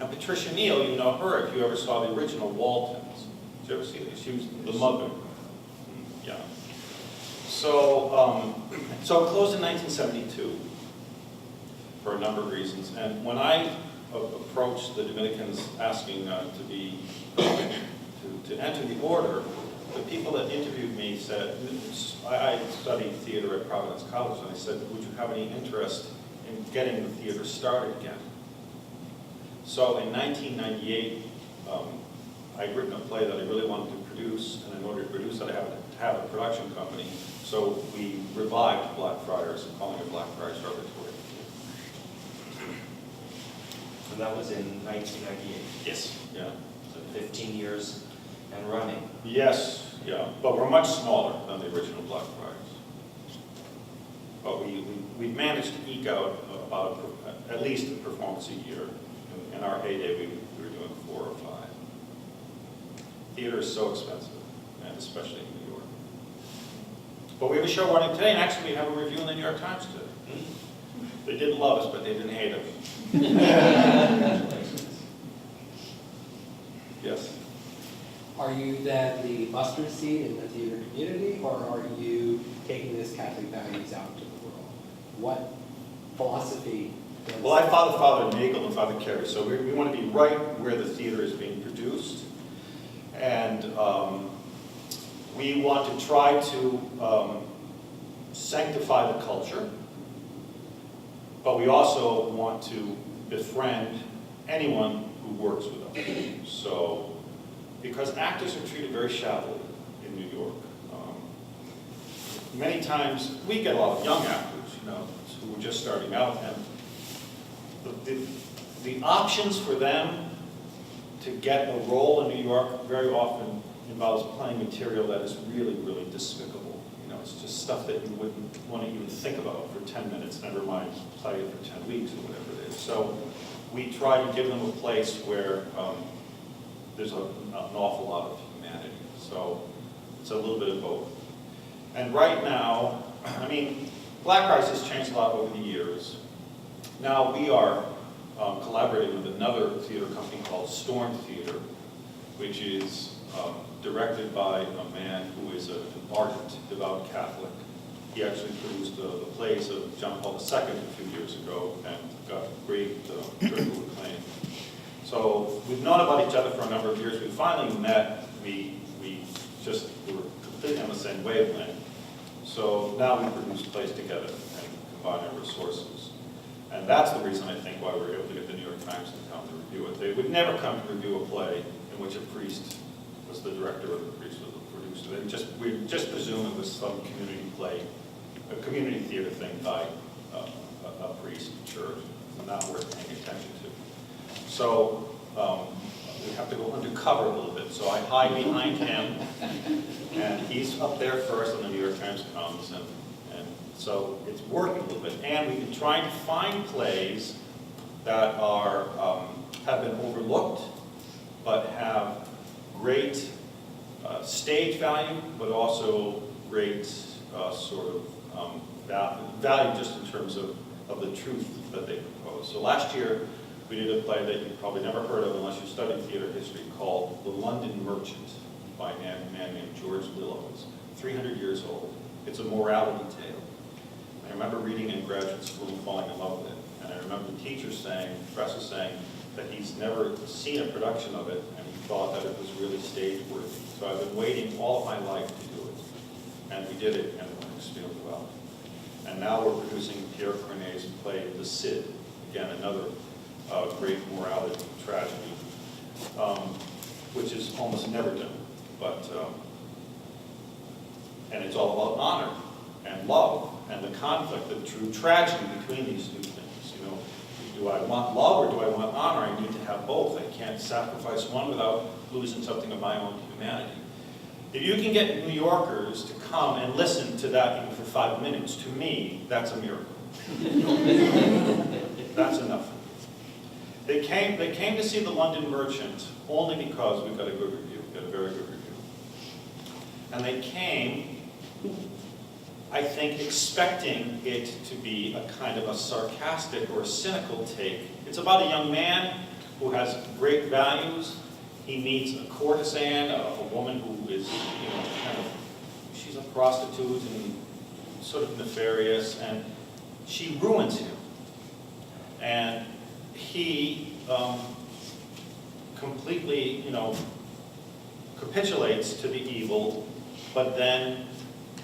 And Patricia Neal, you know her if you ever saw the original Waltons. Did you ever see this? She was the mother. Yeah. So, so it closed in 1972 for a number of reasons. And when I approached the Dominicans asking to enter the order, the people that interviewed me said, I studied theater at Providence College, and I said, would you have any interest in getting the theater started again? So in 1998, I'd written a play that I really wanted to produce, and in order to produce it, I had to have a production company. So we revived Blackfriars, calling it Blackfriars Repertory. And that was in 1998. Yes. Yeah. So 15 years and running. Yes, yeah, but we're much smaller than the original Blackfriars. But we managed to eke out about at least a performance a year. In our heyday, we were doing 4 or 5. Theater is so expensive, and especially in New York. But we have a show running today, and actually we have a review in the New York Times today. They didn't love us, but they didn't hate us. Yes. Are you then the mustard seed in the theater community, or are you taking this Catholic values out to the world? What philosophy does... Well, I follow Father Nagel and Father Carey, so we want to be right where the theater is being produced. And we want to try to sanctify the culture, but we also want to befriend anyone who works with us. So, because actors are treated very shabbily in New York. Many times, we get a lot of young actors, you know, who are just starting out, and the options for them to get a role in New York very often involves playing material that is really, really despicable. You know, it's just stuff that you wouldn't want to even think about for 10 minutes, never mind play it for 10 weeks or whatever it is. So we try to give them a place where there's an awful lot of humanity. So it's a little bit of both. And right now, I mean, Blackfriars has changed a lot over the years. Now we are collaborating with another theater company called Storm Theater, which is directed by a man who is an ardent, devout Catholic. He actually produced the plays of John Paul II a few years ago and got great critical acclaim. So we've known about each other for a number of years. We finally met. We just were completely on the same wavelength. So now we produce plays together and combine our resources. And that's the reason, I think, why we were able to get the New York Times to come to review it. They would never come to review a play in which a priest was the director or the priest was the producer. We just presume it was some community play, a community theater thing by a priest, church, not worth paying attention to. So we have to go undercover a little bit. So I hide behind him, and he's up there first, and the New York Times comes, and so it's working a little bit. And we've been trying to find plays that are have been overlooked, but have great stage value, but also great sort of value just in terms of the truth that they propose. So last year, we did a play that you've probably never heard of unless you studied theater history called The London Merchant by a man named George Lillo. It's 300 years old. It's a morality tale. I remember reading it in graduate school and falling in love with it. And I remember the teacher saying, the professor saying, that he's never seen a production of it, and he thought that it was really stage-worthy. So I've been waiting all of my life to do it. And we did it, and it went extremely well. And now we're producing Pierre Corneille's play, The Cid. Again, another great morality tragedy, which is almost never done. But, and it's all about honor and love and the conflict, the true tragedy between these two things. You know, do I want love or do I want honor? I need to have both. I can't sacrifice one without losing something of my own humanity. If you can get New Yorkers to come and listen to that even for 5 minutes, to me, that's a miracle. That's enough. They came to see the London Merchant only because we got a good review, we got a very good review. And they came, I think, expecting it to be a kind of a sarcastic or a cynical take. It's about a young man who has great values. He meets a courtesan, a woman who is, you know, kind of, she's a prostitute and sort of nefarious, and she ruins him. And he completely, you know, capitulates to the evil, but then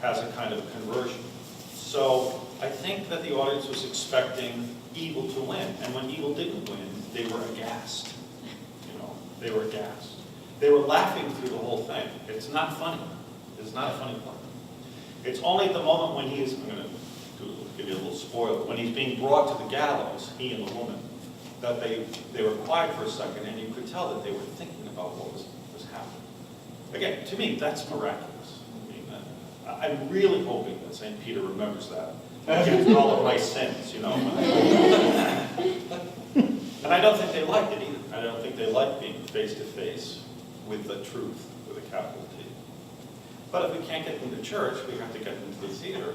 has a kind of conversion. So I think that the audience was expecting evil to win, and when evil didn't win, they were aghast. You know, they were aghast. They were laughing through the whole thing. It's not funny. It's not a funny play. It's only at the moment when he is, I'm going to give you a little spoiler, when he's being brought to the gallows, he and the woman, that they were quiet for a second, and you could tell that they were thinking about what was happening. Again, to me, that's miraculous. I mean, I'm really hoping that St. Peter remembers that against all of my sins, you know. And I don't think they liked it either. I don't think they liked being face to face with the truth, with a capital T. But if we can't get them to church, we have to get them to the theater.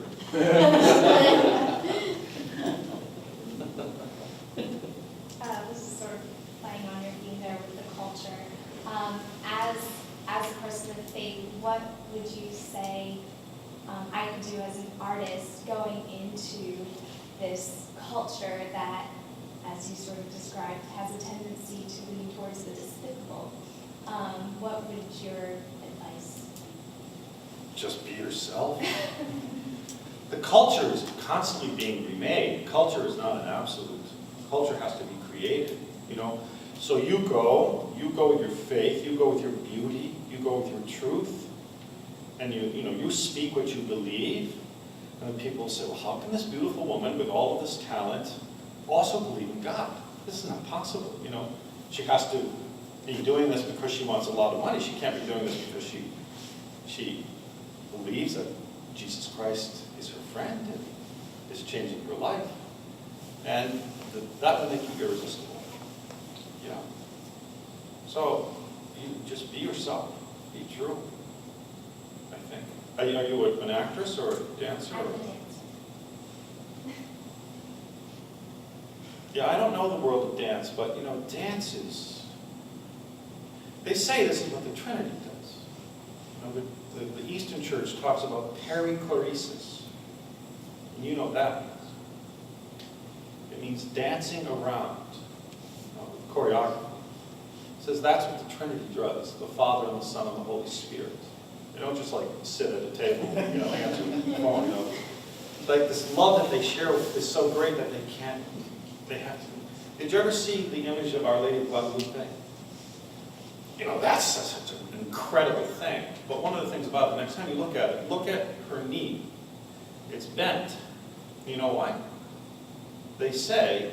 This is sort of playing on your theme there with the culture. As a person of faith, what would you say I could do as an artist going into this culture that, as you sort of described, has a tendency to lean towards the despicable? What would your advice? Just be yourself. The culture is constantly being remade. Culture is not an absolute. Culture has to be created, you know. So you go with your faith, you go with your beauty, you go with your truth, and you speak what you believe. And then people say, well, how can this beautiful woman with all of this talent also believe in God? This is not possible, you know. She has to be doing this because she wants a lot of money. She can't be doing this because she believes that Jesus Christ is her friend and is changing her life. And that will make you irresistible. Yeah. So you just be yourself. Be true, I think. Are you an actress or a dancer? I'm a dancer. Yeah, I don't know the world of dance, but you know, dance is, they say this is what the Trinity does. You know, the Eastern Church talks about perichoresis. And you know what that means. It means dancing around, choreography. It says that's what the Trinity does, the Father and the Son and the Holy Spirit. They don't just like sit at a table, you know, answer the phone, you know. Like this love that they share is so great that they have to. Did you ever see the image of Our Lady of Guadalupe? You know, that's such an incredible thing. But one of the things about it, next time you look at it, look at her knee. It's bent. You know why? They say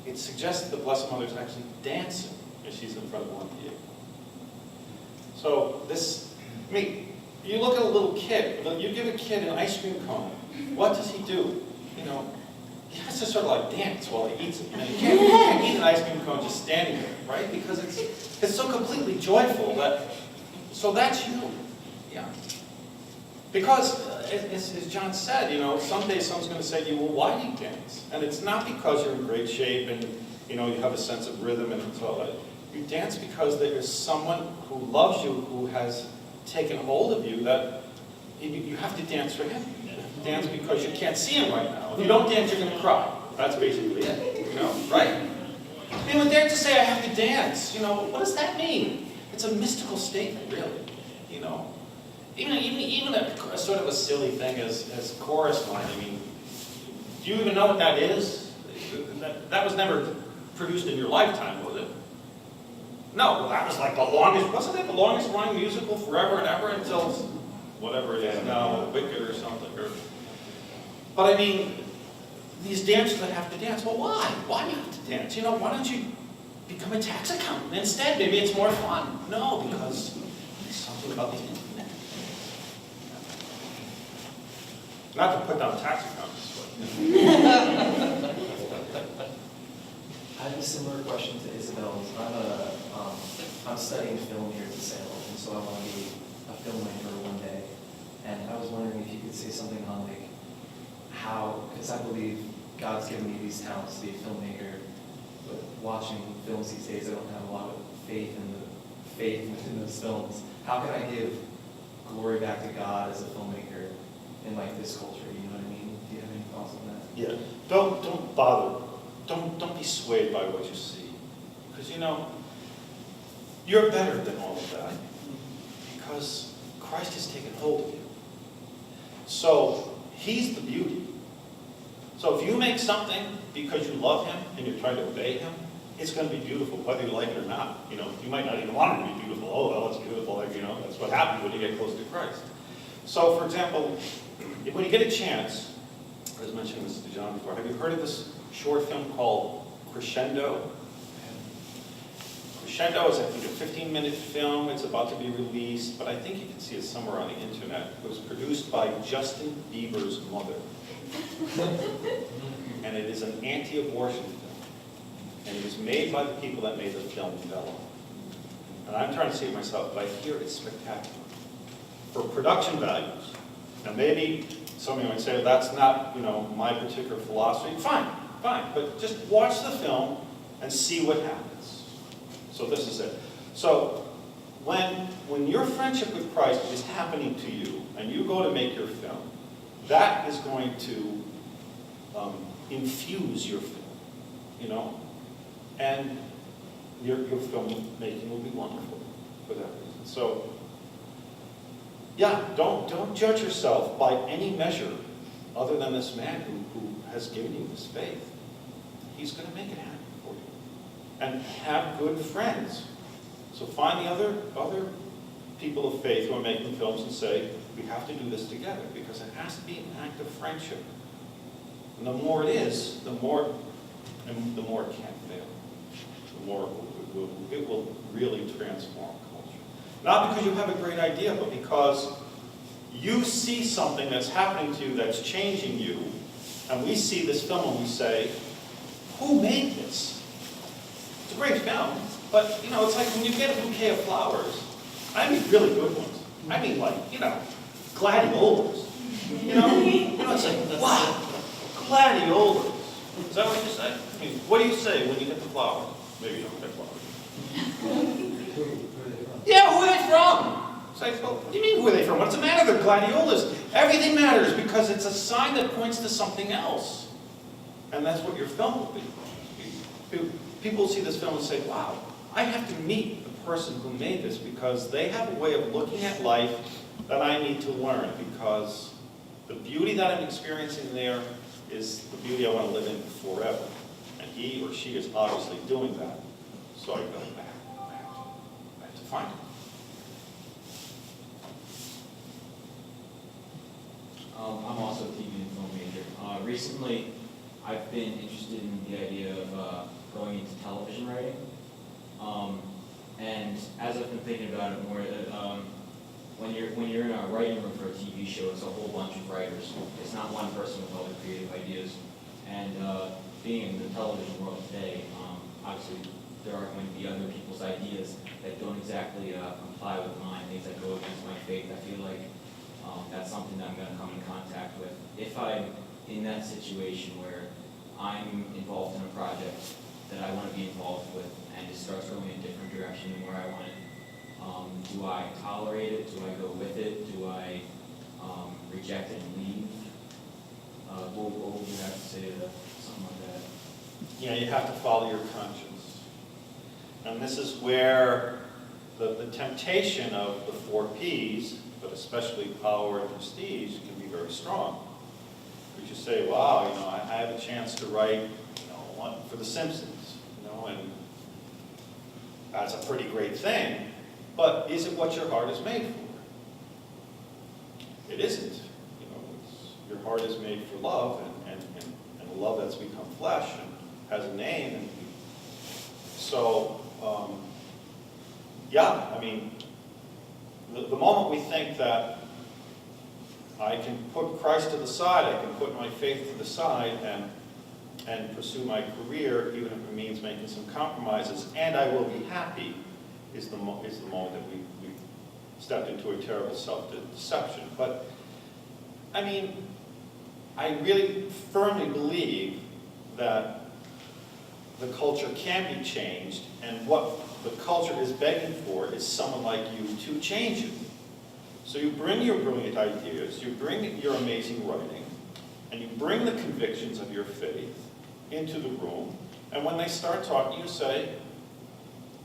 it suggests that the Blessed Mother is actually dancing as she's in front of Juan Diego. So this, I mean, you look at a little kid, you give a kid an ice cream cone, what does he do? You know, he has to sort of like dance while he eats it. You know, you can't eat an ice cream cone just standing there, right? Because it's so completely joyful that, so that's you. Yeah. Because, as John said, you know, someday someone's going to say to you, well, why do you dance? And it's not because you're in great shape and, you know, you have a sense of rhythm and so on. You dance because there is someone who loves you, who has taken hold of you, that you have to dance for him. Dance because you can't see him right now. If you don't dance, you're going to cry. That's basically it, you know, right? I mean, when they just say, I have to dance, you know, what does that mean? It's a mystical statement, really, you know. Even a sort of a silly thing as chorus line, I mean, do you even know what that is? That was never produced in your lifetime, was it? No, well, that was like the longest, wasn't it the longest running musical forever and ever until whatever it is now, Wicked or something? But I mean, these dancers that have to dance, well, why? Why do you have to dance? You know, why don't you become a tax accountant instead? Maybe it's more fun. No, because there's something about the internet. Not to put down tax accountants, but. I have a similar question to Isabel's. I'm studying film here at Salem, and so I want to be a filmmaker one day. And I was wondering if you could say something on like how, because I believe God's given me these talents to be a filmmaker, but watching films these days, I don't have a lot of faith within those films. How can I give glory back to God as a filmmaker in like this culture? You know what I mean? Do you have any thoughts on that? Yeah, don't bother. Don't be swayed by what you see. Because you know, you're better than all of that. Because Christ has taken hold of you. So He's the beauty. So if you make something because you love Him and you're trying to obey Him, it's going to be beautiful, whether you like it or not. You know, you might not even want it to be beautiful. Oh, well, it's beautiful. Like, you know, that's what happens when you get close to Christ. So, for example, when you get a chance, I was mentioning this to John before, have you heard of this short film called Crescendo? Crescendo is, I think, a 15-minute film. It's about to be released, but I think you can see it somewhere on the internet. It was produced by Justin Bieber's mother. And it is an anti-abortion film. And it was made by the people that made the film Bella. And I'm trying to see it myself, but I hear it's spectacular. For production values, now maybe some of you might say, that's not, you know, my particular philosophy. Fine, but just watch the film and see what happens. So this is it. So when your friendship with Christ is happening to you, and you go to make your film, that is going to infuse your film, you know? And your filmmaking will be wonderful for that reason. So, yeah, don't judge yourself by any measure other than this man who has given you this faith. He's going to make it happen for you. And have good friends. So find the other people of faith who are making films and say, we have to do this together because it has to be an act of friendship. And the more it is, the more it can't fail. The more it will really transform culture. Not because you have a great idea, but because you see something that's happening to you that's changing you, and we see this film and we say, who made this? It's a great film, but you know, it's like when you get a bouquet of flowers, I mean really good ones. I mean like, you know, gladiolas. You know, it's like, wow, gladiolas. Is that what you say? I mean, what do you say when you get the flowers? Maybe you don't get flowers. Yeah, who are they from? It's like, well, what do you mean who are they from? What's the matter? They're gladiolas. Everything matters because it's a sign that points to something else. And that's what your film will be. People see this film and say, wow, I have to meet the person who made this because they have a way of looking at life that I need to learn because the beauty that I'm experiencing there is the beauty I want to live in forever. And he or she is obviously doing that. So I go back to find it. I'm also a TV and film major. Recently, I've been interested in the idea of going into television writing. And as I've been thinking about it more, when you're in a writing room for a TV show, it's a whole bunch of writers. It's not one person with all the creative ideas. And being in the television world today, obviously there are going to be other people's ideas that don't exactly comply with mine, things that go against my faith. I feel like that's something that I'm going to come in contact with. If I'm in that situation where I'm involved in a project that I want to be involved with and it starts going in a different direction than where I want it, do I tolerate it? Do I go with it? Do I reject it and leave? What would you have to say to something like that? Yeah, you have to follow your conscience. And this is where the temptation of the 4 Ps, but especially power and prestige, can be very strong. Because you say, wow, you know, I have a chance to write, you know, one for The Simpsons. You know, know, and that's a pretty great thing, but is it what your heart is made for? It isn't. You know, your heart is made for love, and a love that's become flesh and has a name. And so, yeah, I mean, the moment we think that I can put Christ to the side, I can put my faith to the side and pursue my career, even if it means making some compromises, and I will be happy, is the moment that we stepped into a terrible self-deception. But, I mean, I really firmly believe that the culture can be changed, and what the culture is begging for is someone like you to change it. So you bring your brilliant ideas, you bring your amazing writing, and you bring the convictions of your faith into the room, and when they start talking, you say,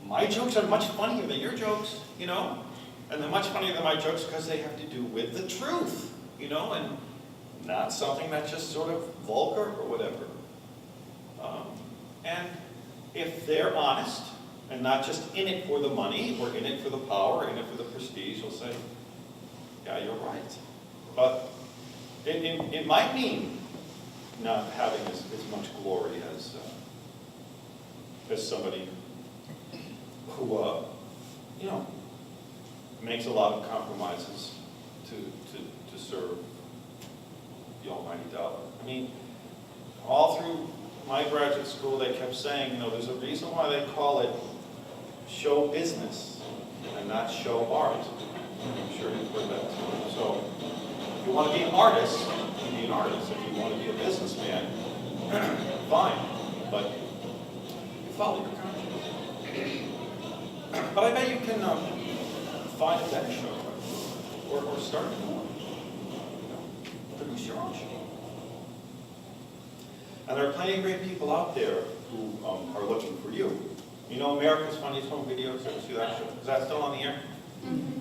my jokes are much funnier than your jokes, you know? And they're much funnier than my jokes because they have to do with the truth, you know, and not something that's just sort of vulgar or whatever. And if they're honest, and not just in it for the money, or in it for the power, or in it for the prestige, you'll say, yeah, you're right. But it might mean not having as much glory as somebody who, you know, makes a lot of compromises to serve the almighty dollar. I mean, all through my graduate school, they kept saying, you know, there's a reason why they call it show business and not show art. I'm sure you've heard that too. So, if you want to be an artist, you be an artist. If you want to be a businessman, fine. But you follow your conscience. But I bet you can find a better show, or start a new one. You know, produce your own show. And there are plenty of great people out there who are looking for you. You know America's Funniest Home Videos? Ever see that show? Is that still on the air? Mm-hmm.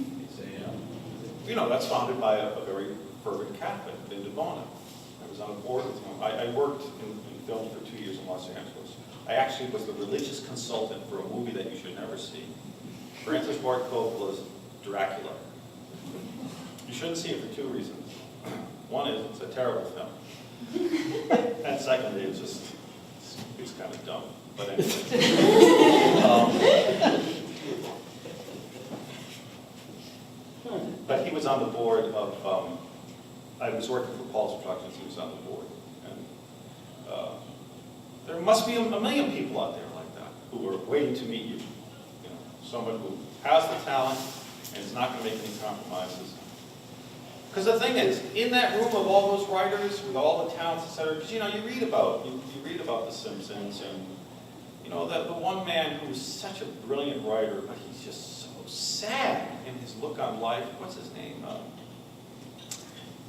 You know, that's founded by a very fervent Catholic, Linda Bona. I was on a board with him. I worked in film for 2 years in Los Angeles. I actually was the religious consultant for a movie that you should never see. Francis Ford Coppola's Dracula. You shouldn't see it for two reasons. One is it's a terrible film. And secondly, it's kind of dumb. But anyway. But he was on the board of, I was working for Paul's Productions, he was on the board. And there must be a million people out there like that who are waiting to meet you. You know, someone who has the talent and is not going to make any compromises. Because the thing is, in that room of all those writers, with all the talents, etc., because you know, you read about The Simpsons, and you know, the one man who's such a brilliant writer, but he's just so sad in his look on life. What's his name?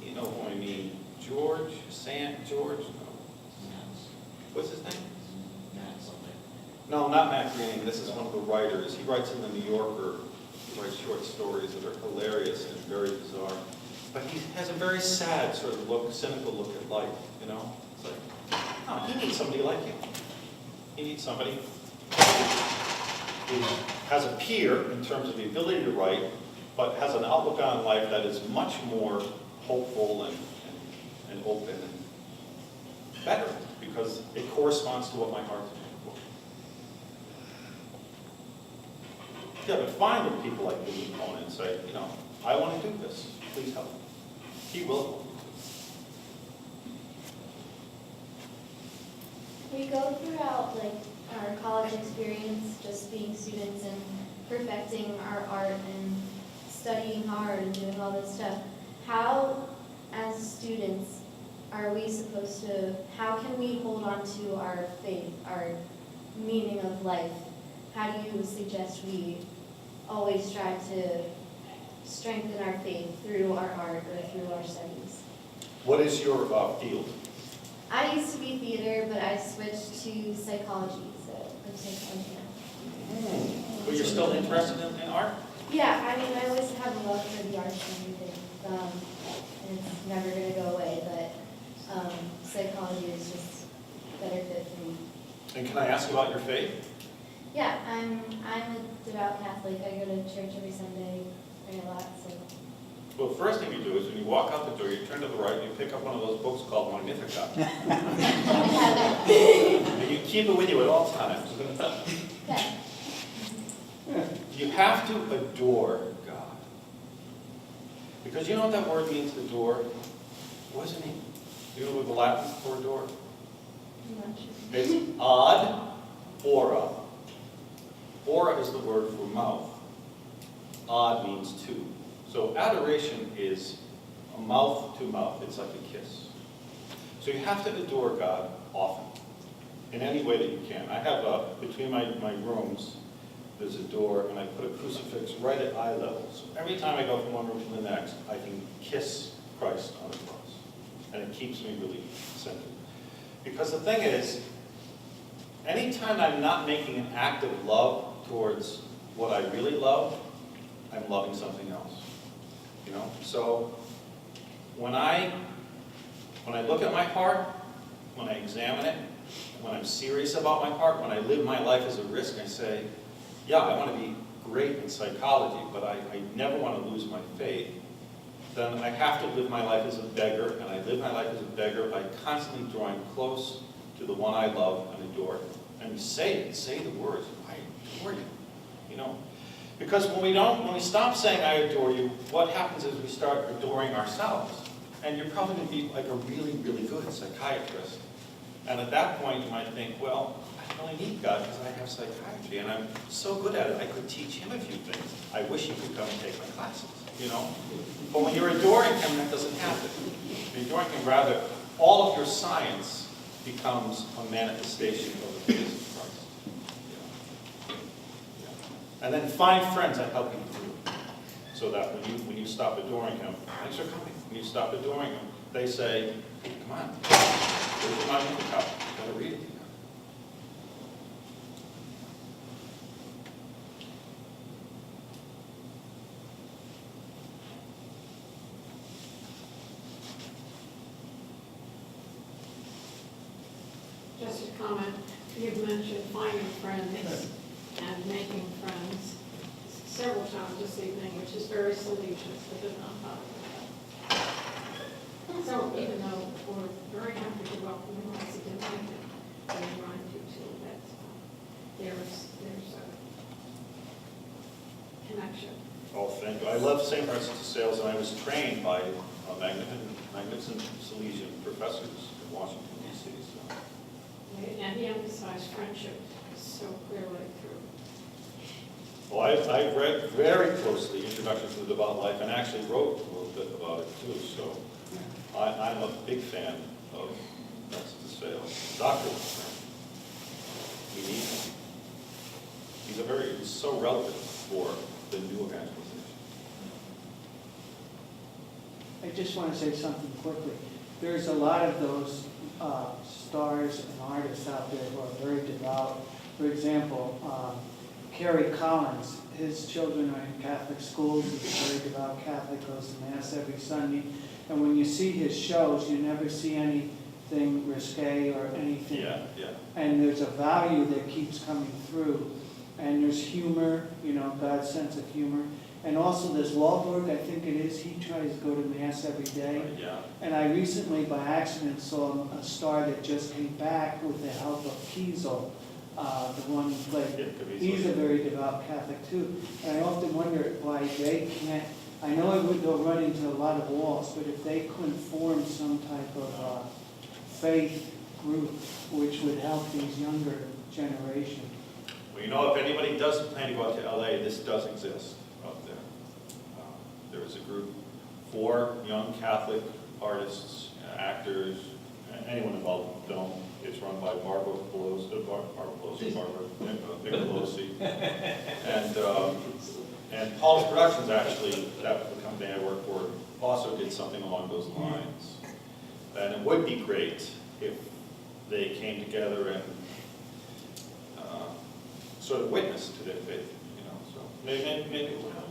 You know who I mean? George? No. What's his name? Matt something. No, not Matt Groening. This is one of the writers. He writes in the New Yorker. He writes short stories that are hilarious and very bizarre. But he has a very sad sort of look, cynical look at life, you know? It's like, no, he needs somebody like you. He needs somebody who has a peer in terms of the ability to write, but has an outlook on life that is much more hopeful and open and better, because it corresponds to what my heart is for. Yeah, but find the people like Louis Conan and say, you know, I want to do this. Please help me. He will. We go throughout like our college experience, just being students and perfecting our art and studying hard and doing all this stuff. How, as students, are we supposed to, how can we hold on to our faith, our meaning of life? How do you suggest we always strive to strengthen our faith through our art or through our studies? What is your field? I used to be theater, but I switched to psychology, so I'm psychology now. But you're still interested in art? Yeah, I mean, I always have a love for the arts and everything, and it's never going to go away, but psychology is just a better fit for me. And can I ask about your faith? Yeah, I'm a devout Catholic. I go to church every Sunday, pray a lot, so. Well, the first thing you do is when you walk out the door, you turn to the right, and you pick up one of those books called Magnificat. And you keep it with you at all times. Okay. You have to adore God. Because you know what that word means, adore? What does it mean? You know what the Latin for adore? I'm not sure. It's ad ora. Ora is the word for mouth. Ad means to. So adoration is a mouth to mouth. It's like a kiss. So you have to adore God often, in any way that you can. I have between my rooms, there's a door, and I put a crucifix right at eye level. So every time I go from one room to the next, I can kiss Christ on the cross. And it keeps me really centered. Because the thing is, anytime I'm not making an act of love towards what I really love, I'm loving something else. You know? So when I look at my heart, when I examine it, when I'm serious about my heart, when I live my life as a risk, I say, yeah, I want to be great in psychology, but I never want to lose my faith. Then I have to live my life as a beggar, and I live my life as a beggar by constantly drawing close to the one I love and adore. And say the words, I adore you, you know. Because when we stop saying I adore you, what happens is we start adoring ourselves. And you're probably going to be like a really, really good psychiatrist. And at that point, you might think, well, I don't really need God because I have psychiatry, and I'm so good at it, I could teach him a few things. I wish he could come and take my classes, you know? But when you're adoring him, that doesn't happen. When you're adoring him, rather, all of your science becomes a manifestation of the face of Christ. Yeah. And then find friends that help you through. So that when you stop adoring him, thanks for coming. When you stop adoring him, they say, come on, where's my Magnificat? You've got to read it. Just a comment, you've mentioned finding friends and making friends several times this evening, which is very salacious, but did not follow that. So even though we're very happy to welcome you once again, we remind you too that there's a connection. Oh, thank you. I love St. Francis de Sales, and I was trained by magnificent Salesian professors in Washington, D.C. So. And he emphasized friendship so clearly through. Well, I've read very closely Introduction to the Devout Life, and actually wrote a little bit about it too. So I'm a big fan of Francis de Sales. Dr. We need him. He's so relevant for the new evangelization. I just want to say something quickly. There's a lot of those stars and artists out there who are very devout. For example, Kerry Collins, his children are in Catholic schools. He's a very devout Catholic, goes to Mass every Sunday. And when you see his shows, you never see anything risque or anything. Yeah. And there's a value that keeps coming through. And there's humor, you know, God's sense of humor. And also there's Wahlberg, I think it is, he tries to go to Mass every day. Yeah. And I recently, by accident, saw a star that just came back with the help of Kiesel, the one who played. Yeah, could be He's so. a very devout Catholic too. And I often wonder why they can't, I know it would go run into a lot of walls, but if they couldn't form some type of faith group which would help these younger generation. Well, you know, if anybody does plan to go out to LA, this does exist out there. There is a group for young Catholic artists, actors, anyone involved in film. It's run by Barbara Vic Pelosi. And Paul's Productions, actually, that was the company I work for, also did something along those lines. And it would be great if they came together and sort of witness to their faith, you know. So maybe it will help.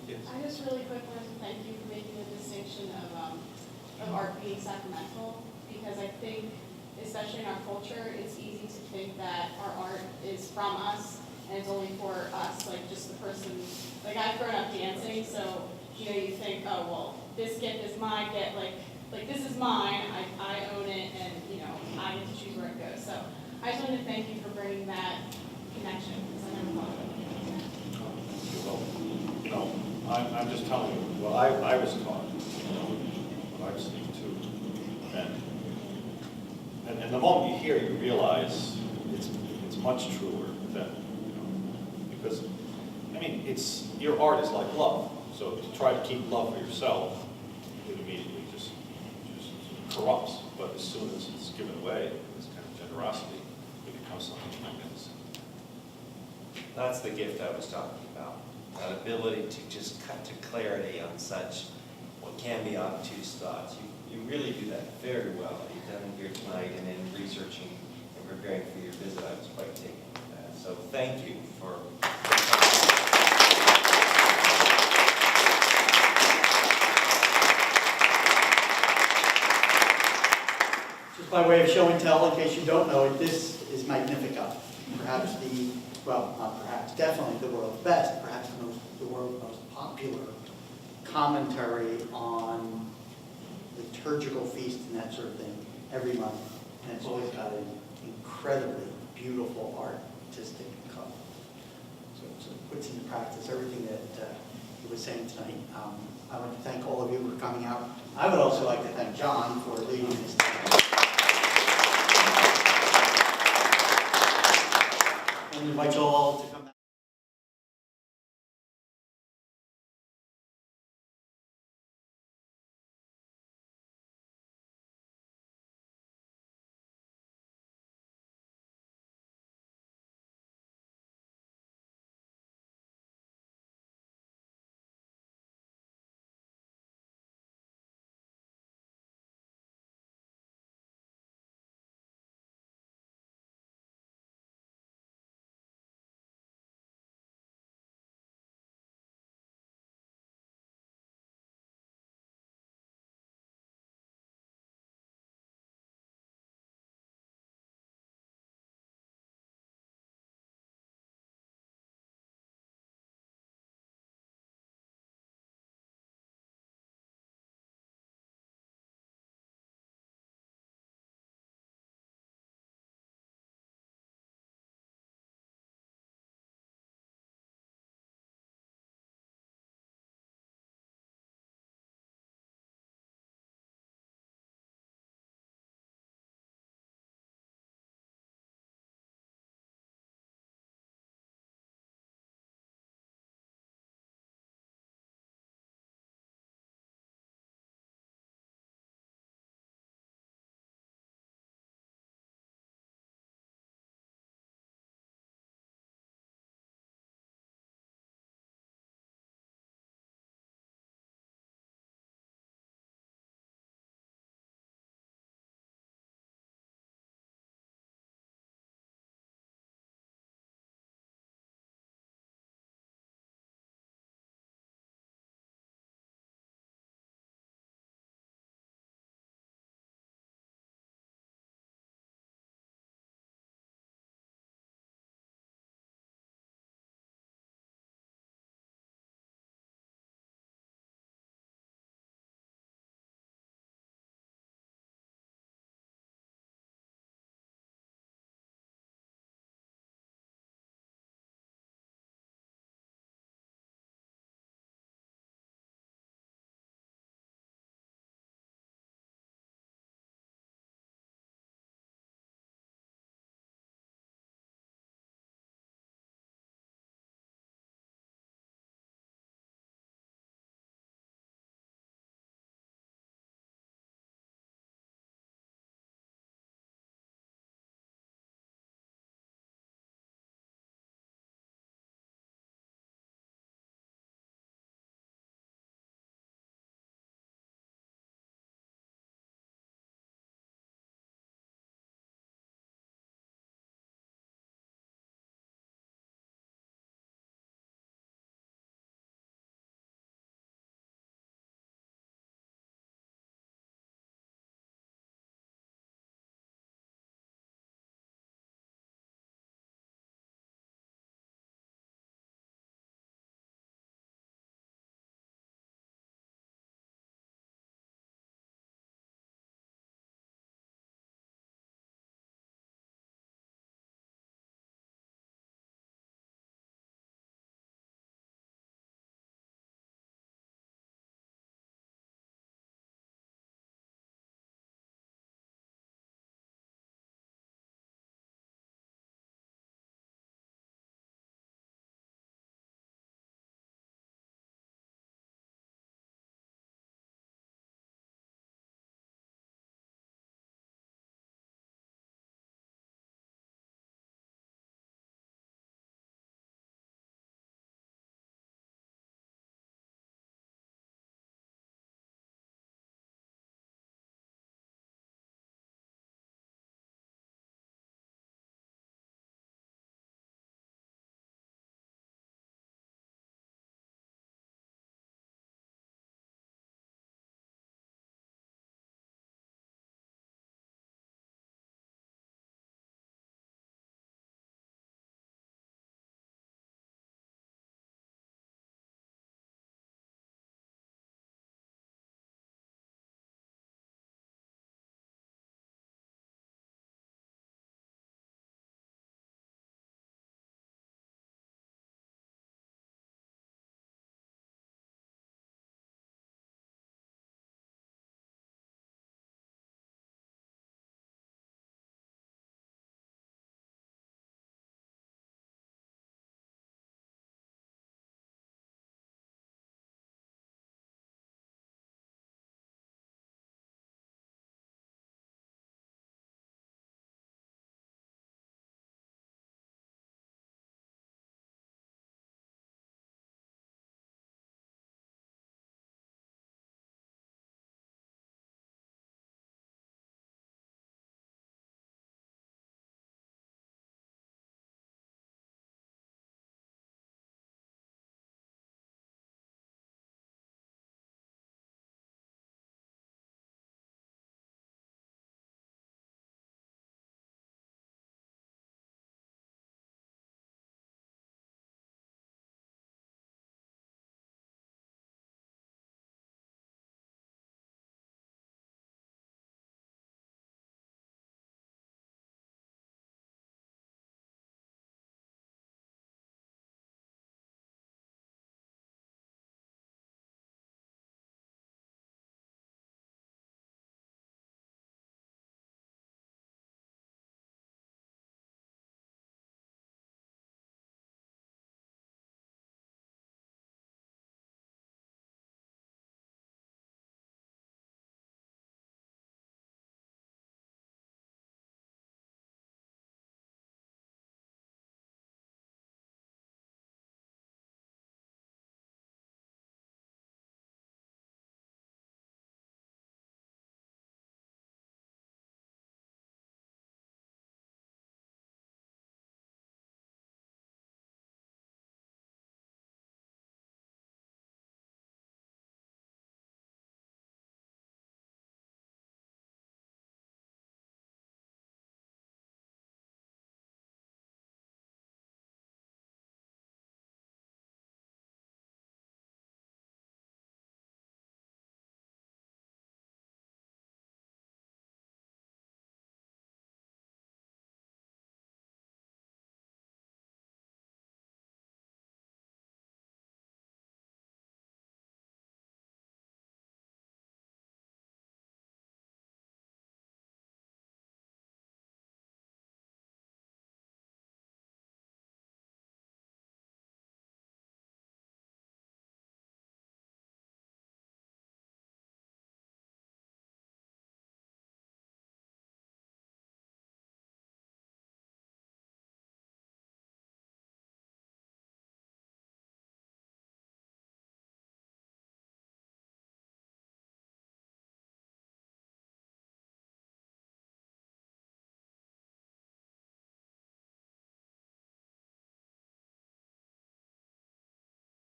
Yes. I just really quick wanted to thank you for making the distinction of art art being sacramental, because I think, especially in our culture, it's easy to think that our art is from us and it's only for us, like just the person, like I've grown up dancing, so, you know, you think, oh, well, this gift is my gift, like this is mine, I own it, and, you know, I get to choose where it goes. So I just wanted to thank you for bringing that connection, because I never thought of it. You're welcome. You know, I'm just telling you, what I was taught, you know, what I've seen too. And the moment you hear, you realize it's much truer than, you know, because, I mean, your art is like love. So to try to keep love for yourself, it immediately just corrupts. But as soon as it's given away, this kind of generosity, it becomes something magnificent. That's the gift I was talking about. That ability to just cut to clarity on such what can be obtuse thoughts. You really do that very well. You've done it here tonight and in researching and preparing for your visit. I was quite taken with that. So thank you for. Just by way of show and tell, in case you don't know it, this is Magnificat. Perhaps not perhaps, definitely the world's best, perhaps the world's most popular commentary on liturgical feasts and that sort of thing every month. And it's always got an incredibly beautiful artistic cover. So it puts into practice everything that he was saying tonight. I want to thank all of you for coming out. I would also like to thank John for leading this.